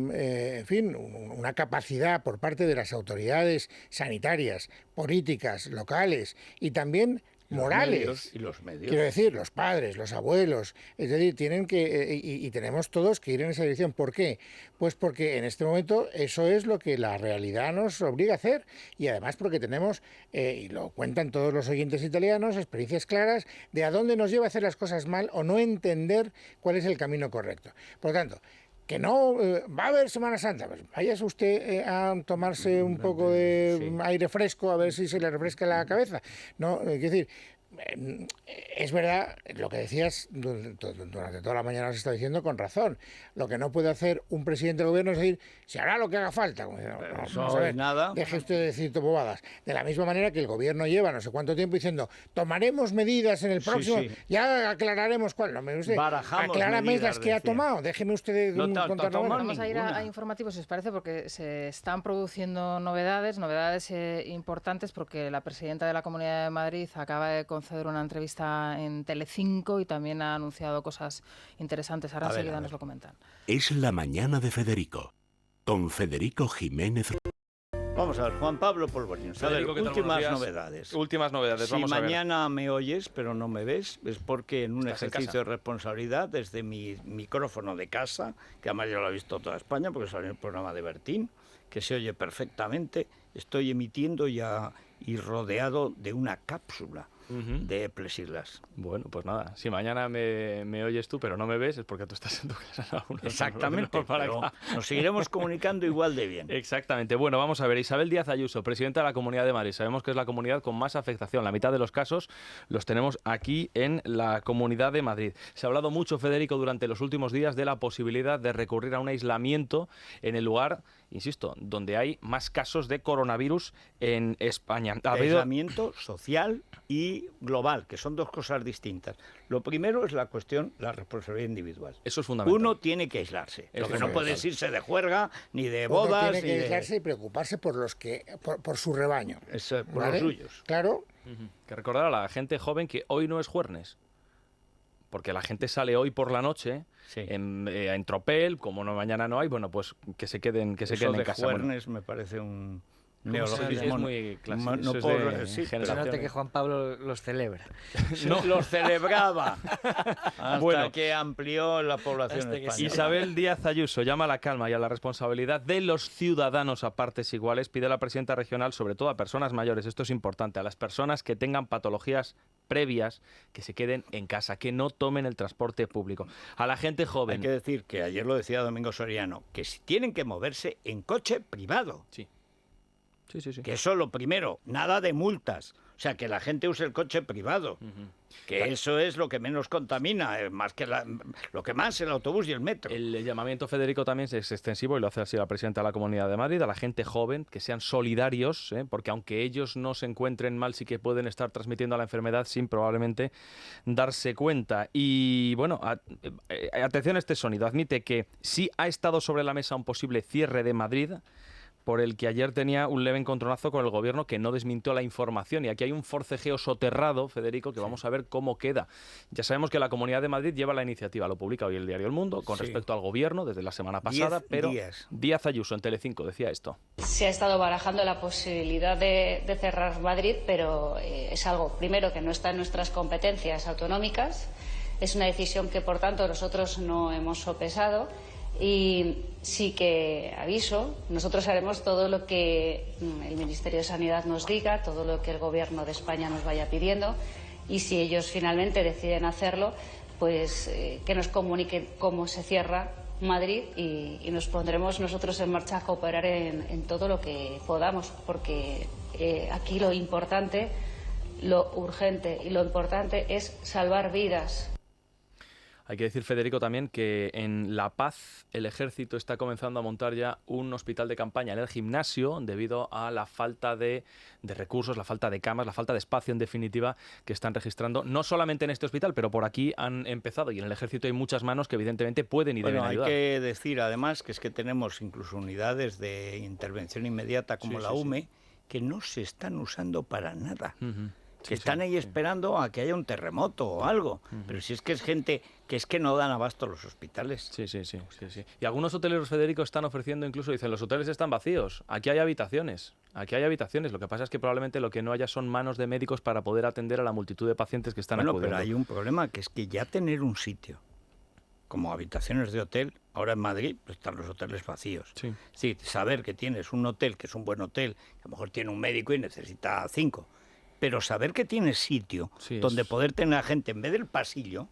capacidad por parte de las autoridades sanitarias, políticas, locales y también morales. Y los medios. Quiero decir, los padres, los abuelos, es decir, tienen que, y tenemos todos que ir en esa dirección. ¿Por qué? Pues porque en este momento eso es lo que la realidad nos obliga a hacer, y además porque tenemos, y lo cuentan todos los oyentes italianos, experiencias claras de a dónde nos lleva a hacer las cosas mal o no entender cuál es el camino correcto. Por lo tanto, que no va a haber Semana Santa, pues váyase usted a tomarse un poco de aire fresco a ver si se le refresca la cabeza. No, es decir, es verdad lo que decías durante toda la mañana, has estado diciendo con razón. Lo que no puede hacer un presidente del gobierno es decir, se hará lo que haga falta. No es nada. Deje usted de decir bobadas. De la misma manera que el gobierno lleva no sé cuánto tiempo diciendo, tomaremos medidas en el próximo, ya aclararemos cuál. No me usted, aclárame las que ha tomado. Déjeme usted contar. Vamos a ir a informativos, si os parece, porque se están produciendo novedades importantes, porque la presidenta de la Comunidad de Madrid acaba de conceder una entrevista en Telecinco y también ha anunciado cosas interesantes. Ahora enseguida nos lo comentan. Es la mañana de Federico, con Federico Jiménez. Vamos a ver, Juan Pablo Polvorín, últimas novedades. Últimas novedades, vamos a ver. Si mañana me oyes, pero no me ves, es porque en un ejercicio de responsabilidad, desde mi micrófono de casa, que además ya lo ha visto toda España, porque salió el programa de Bertín, que se oye perfectamente, estoy emitiendo ya y rodeado de una cápsula de plexiglas. Bueno, pues nada, si mañana me oyes tú pero no me ves, es porque tú estás en tu casa. Exactamente, pero nos seguiremos comunicando igual de bien. Exactamente. Bueno, vamos a ver, Isabel Díaz Ayuso, presidenta de la Comunidad de Madrid. Sabemos que es la comunidad con más afectación. La mitad de los casos los tenemos aquí en la Comunidad de Madrid. Se ha hablado mucho, Federico, durante los últimos días de la posibilidad de recurrir a un aislamiento en el lugar, insisto, donde hay más casos de coronavirus en España. Aislamiento social y global, que son dos cosas distintas. Lo primero es la responsabilidad individual. Eso es fundamental. Uno tiene que aislarse. Lo que no puede es irse de juerga, ni de bodas. Uno tiene que aislarse y preocuparse por su rebaño. Por los suyos. Claro. Que recordar a la gente joven que hoy no es jueves. Porque la gente sale hoy por la noche en tropel, como mañana no hay, bueno, pues que se queden en casa. Juernes me parece un neologismo. Es muy clásico. Nota que Juan Pablo los celebra. No, los celebraba hasta que amplió la población española. Isabel Díaz Ayuso llama a la calma y a la responsabilidad de los ciudadanos a partes iguales. Pide a la presidenta regional, sobre todo a personas mayores, esto es importante, a las personas que tengan patologías previas, que se queden en casa, que no tomen el transporte público. A la gente joven. Hay que decir que ayer lo decía Domingo Soriano, que si tienen que moverse en coche privado. Sí. Que eso lo primero, nada de multas. O sea, que la gente use el coche privado. Que eso es lo que menos contamina, más que lo que más el autobús y el metro. El llamamiento, Federico, también es extensivo, y lo hace así la presidenta de la Comunidad de Madrid, a la gente joven, que sean solidarios, porque aunque ellos no se encuentren mal, sí que pueden estar transmitiendo la enfermedad sin probablemente darse cuenta. Y bueno, atención a este sonido. Admite que sí ha estado sobre la mesa un posible cierre de Madrid, por el que ayer tenía un leve encontronazo con el gobierno, que no desmintió la información. Y aquí hay un forcejeo soterrado, Federico, que vamos a ver cómo queda. Ya sabemos que la Comunidad de Madrid lleva la iniciativa, lo publica hoy el diario El Mundo, con respecto al gobierno desde la semana pasada, pero Díaz Ayuso en Telecinco decía esto. Se ha estado barajando la posibilidad de cerrar Madrid, pero es algo, primero, que no está en nuestras competencias autonómicas. Es una decisión que, por tanto, nosotros no hemos sopesado. Y sí que aviso, nosotros haremos todo lo que el Ministerio de Sanidad nos diga, todo lo que el Gobierno de España nos vaya pidiendo, y si ellos finalmente deciden hacerlo, pues que nos comuniquen cómo se cierra Madrid y nos pondremos nosotros en marcha a cooperar en todo lo que podamos, porque aquí lo importante, lo urgente y lo importante es salvar vidas. Hay que decir, Federico, también que en La Paz el ejército está comenzando a montar ya un hospital de campaña en el gimnasio debido a la falta de recursos, la falta de camas, la falta de espacio, en definitiva, que están registrando, no solamente en este hospital, pero por aquí han empezado, y en el ejército hay muchas manos que evidentemente pueden y deben ayudar. Hay que decir, además, que es que tenemos incluso unidades de intervención inmediata como la UME que no se están usando para nada. Que están ahí esperando a que haya un terremoto o algo. Pero si es que es gente que es que no dan abasto los hospitales. Sí. Y algunos hoteleros, Federico, están ofreciendo, incluso dicen, los hoteles están vacíos, aquí hay habitaciones. Lo que pasa es que probablemente lo que no haya son manos de médicos para poder atender a la multitud de pacientes que están acudiendo. Pero hay un problema, que es que ya tener un sitio como habitaciones de hotel, ahora en Madrid pues están los hoteles vacíos. Sí, saber que tienes un hotel, que es un buen hotel, que a lo mejor tiene un médico y necesita 5, pero saber que tienes sitio donde poder tener a gente en vez del pasillo,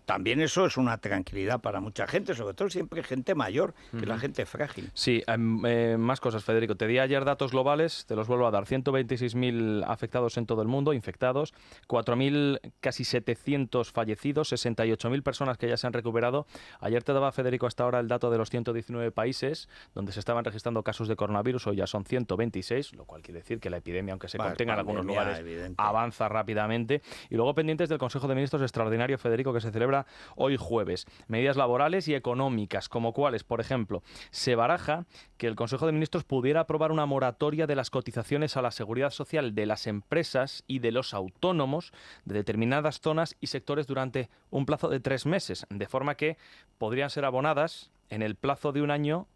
también eso es una tranquilidad para mucha gente, sobre todo siempre gente mayor, que es la gente frágil. Sí, más cosas, Federico. Te di ayer datos globales, te los vuelvo a dar. 126.000 afectados en todo el mundo, infectados, 4.000, casi 700 fallecidos, 68.000 personas que ya se han recuperado. Ayer te daba, Federico, hasta ahora el dato de los 119 países donde se estaban registrando casos de coronavirus, hoy ya son 126, lo cual quiere decir que la epidemia, aunque se contenga en algunos lugares, avanza rápidamente. Y luego pendientes del Consejo de Ministros extraordinario, Federico, que se celebra hoy jueves. Medidas laborales y económicas, como cuáles, por ejemplo, se baraja que el Consejo de Ministros pudiera aprobar una moratoria de las cotizaciones a la seguridad social de las empresas y de los autónomos de determinadas zonas y sectores durante un plazo de 3 meses, de forma que podrían ser abonadas en el plazo de un año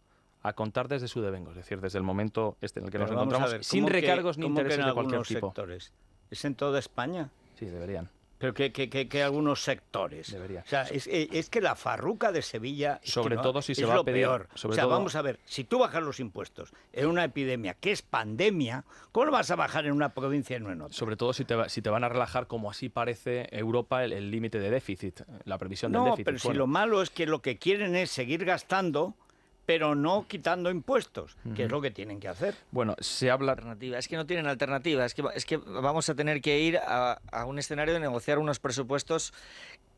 a contar desde su devengo, es decir, desde el momento en el que nos encontramos, sin recargos ni intereses de cualquier tipo. Sectores? ¿Es en toda España? Sí, deberían. Pero que algunos sectores. Debería. O sea, es que la farruca de Sevilla sobre todo si se va a pedir, peor. O sea, vamos a ver, si tú bajas los impuestos en una epidemia que es pandemia, ¿cómo lo vas a bajar en una provincia y no en otra? Sobre todo si te van a relajar, como así parece Europa, el límite de déficit, la previsión del déficit. No, pero si lo malo es que lo que quieren es seguir gastando, pero no quitando impuestos, que es lo que tienen que hacer. Bueno, se habla... Alternativa. Es que no tienen alternativa, es que vamos a tener que ir a un escenario de negociar unos presupuestos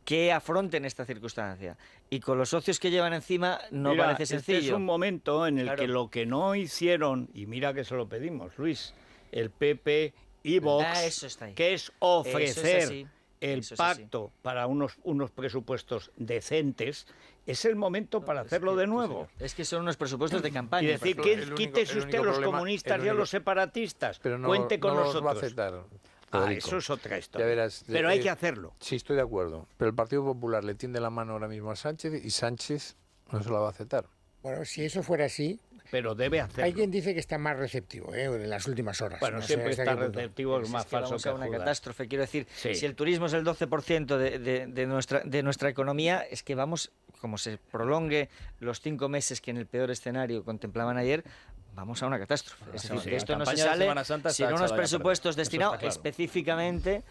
que afronten esta circunstancia. Y con los socios que llevan encima no parece sencillo. Este es un momento en el que lo que no hicieron, y mira que se lo pedimos, Luis, el PP y Vox, que es ofrecer el pacto para unos presupuestos decentes, es el momento para hacerlo de nuevo. Es que son unos presupuestos de campaña. Y decir, quítese usted a los comunistas y a los separatistas, pero no, cuente con nosotros. Los va a aceptar, eso es otra historia. Ya verás, pero hay que hacerlo. Sí, estoy de acuerdo. Pero el Partido Popular le tiende la mano ahora mismo a Sánchez y Sánchez no se la va a aceptar. Bueno, si eso fuera así... Pero debe hacerlo. Hay quien dice que está más receptivo en las últimas horas. Bueno, siempre está receptivo, es más falso que una Judas. Catástrofe. Quiero decir, si el turismo es el 12% de nuestra economía, es que vamos, como se prolongue los 5 meses que en el peor escenario contemplaban ayer, vamos a una catástrofe. Es decir, que esto no se sale sin unos presupuestos destinados específicamente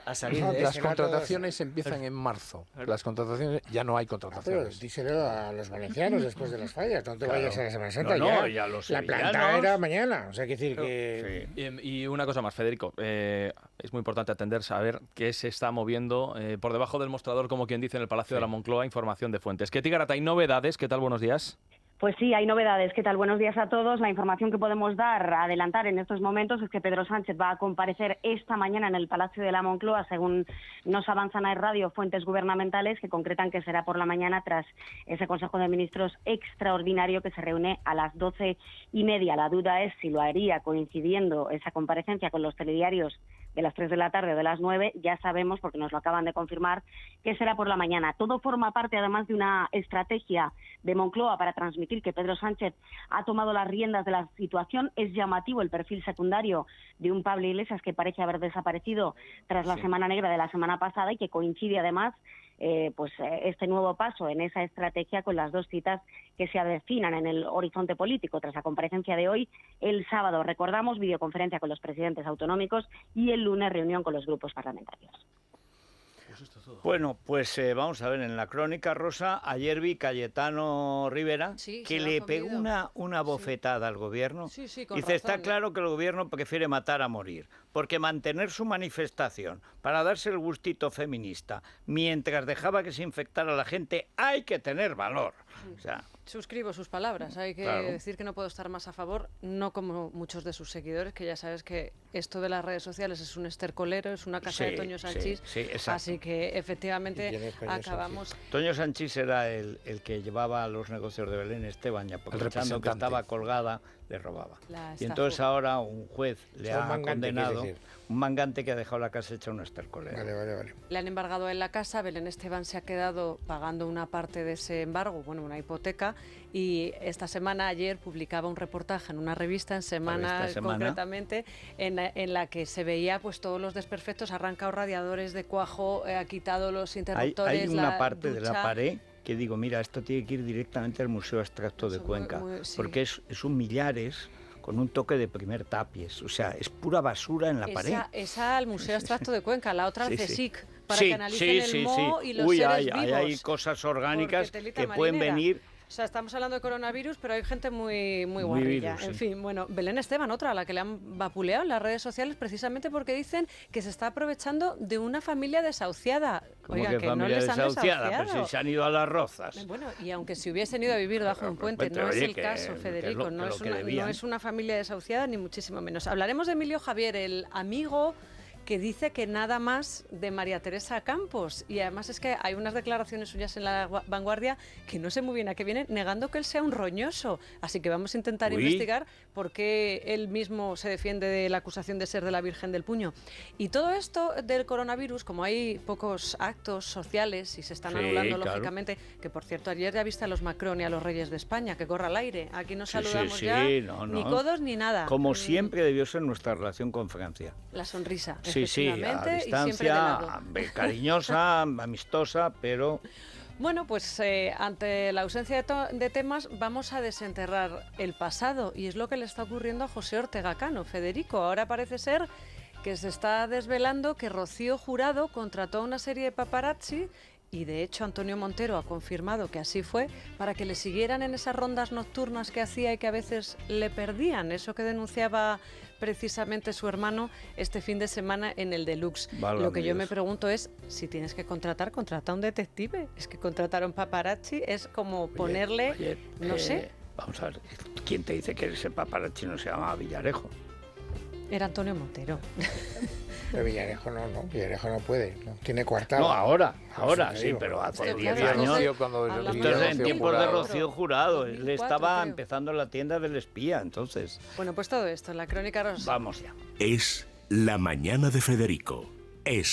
a salir de las contrataciones empiezan en marzo. Las contrataciones, ya no hay contrataciones. Pero díselo a los valencianos después de las fallas. No te vayas a la Semana Santa. Ya los la planta era mañana. O sea, hay que decir que... Y una cosa más, Federico. Es muy importante atender, saber qué se está moviendo por debajo del mostrador, como quien dice, en el Palacio de la Moncloa. Información de fuentes. Ketty Garata, ¿hay novedades? ¿Qué tal? Buenos días. Pues sí, hay novedades. ¿Qué tal? Buenos días a todos. La información que podemos adelantar en estos momentos es que Pedro Sánchez va a comparecer esta mañana en el Palacio de la Moncloa, según nos avanzan a radio fuentes gubernamentales que concretan que será por la mañana tras ese Consejo de Ministros extraordinario que se reúne a las 12:30. La duda es si lo haría coincidiendo esa comparecencia con los telediarios de las 3 de la tarde o de las 9, ya sabemos, porque nos lo acaban de confirmar, que será por la mañana. Todo forma parte, además, de una estrategia de Moncloa para transmitir que Pedro Sánchez ha tomado las riendas de la situación. Es llamativo el perfil secundario de un Pablo Iglesias que parece haber desaparecido tras la Semana Negra de la semana pasada y que coincide, además, este nuevo paso en esa estrategia con las 2 citas que se avecinan en el horizonte político tras la comparecencia de hoy. El sábado, recordamos, videoconferencia con los presidentes autonómicos y el lunes reunión con los grupos parlamentarios. Bueno, pues vamos a ver, en la crónica rosa, ayer vi Cayetano Rivera, que le pegó una bofetada al gobierno. Sí, con Dice, razón, está claro que el gobierno prefiere matar a morir, porque mantener su manifestación para darse el gustito feminista, mientras dejaba que se infectara a la gente, hay que tener valor. O sea, suscribo sus palabras. Hay que decir que no puedo estar más a favor, no como muchos de sus seguidores, que ya sabes que esto de las redes sociales es un estercolero, es una casa de Toño Sanchís. Así que efectivamente acabamos... Toño Sanchís era el que llevaba los negocios de Belén Esteban, y aprovechando que estaba colgada, le robaba. Y entonces ahora un juez le ha condenado, un mangante que ha dejado la casa hecha un estercolero. Vale. Le han embargado en la casa, Belén Esteban se ha quedado pagando una parte de ese embargo, bueno, una hipoteca, y esta semana, ayer, publicaba un reportaje en una revista, en Semana concretamente, en la que se veía pues todos los desperfectos, ha arrancado radiadores de cuajo, ha quitado los interruptores, hay una parte de la pared que digo, mira, esto tiene que ir directamente al Museo Abstracto de Cuenca, porque es un Millares con un toque de primer tapies, o sea, es pura basura en la pared. Esa al Museo Abstracto de Cuenca, la otra al CSIC, para que analicen el moho y los seres vivos. Hay cosas orgánicas que pueden venir... O sea, estamos hablando de coronavirus, pero hay gente muy guarrilla. En fin, bueno, Belén Esteban, otra a la que le han vapuleado en las redes sociales precisamente porque dicen que se está aprovechando de una familia desahuciada. Oiga, que no les han desahuciado. Pues si se han ido a las Rozas. Bueno, y aunque se hubiesen ido a vivir debajo de un puente, no es el caso, Federico. No es una familia desahuciada, ni muchísimo menos. Hablaremos de Emilio Javier, el amigo que dice que nada más de María Teresa Campos, y además es que hay unas declaraciones suyas en La Vanguardia que no sé muy bien a qué vienen, negando que él sea un roñoso, así que vamos a intentar investigar por qué él mismo se defiende de la acusación de ser de la Virgen del Puño. Y todo esto del coronavirus, como hay pocos actos sociales y se están anulando lógicamente, que por cierto ayer ya viste a los Macron y a los Reyes de España, que corra al aire, aquí no saludamos ya ni codos ni nada. Como siempre debió ser nuestra relación con Francia. La sonrisa. Sí, a distancia, cariñosa, amistosa, pero... Bueno, pues ante la ausencia de temas vamos a desenterrar el pasado, y es lo que le está ocurriendo a José Ortega Cano. Federico, ahora parece ser que se está desvelando que Rocío Jurado contrató a una serie de paparazzi, y de hecho Antonio Montero ha confirmado que así fue, para que le siguieran en esas rondas nocturnas que hacía y que a veces le perdían, eso que denunciaba precisamente su hermano este fin de semana en el Deluxe. Lo que yo me pregunto es, si tienes que contrata a un detective. Es que contratar a un paparazzi es como ponerle, no sé... Vamos a ver, ¿quién te dice que ese paparazzi no se llama Villarejo? Era Antonio Montero. Pero Villarejo no puede, no tiene coartada. No, ahora sí, pero hace 10 años, entonces en tiempos de Rocío Jurado, él estaba empezando la tienda del espía, entonces... Bueno, pues todo esto, la crónica rosa. Vamos ya. Es La Mañana de Federico. Es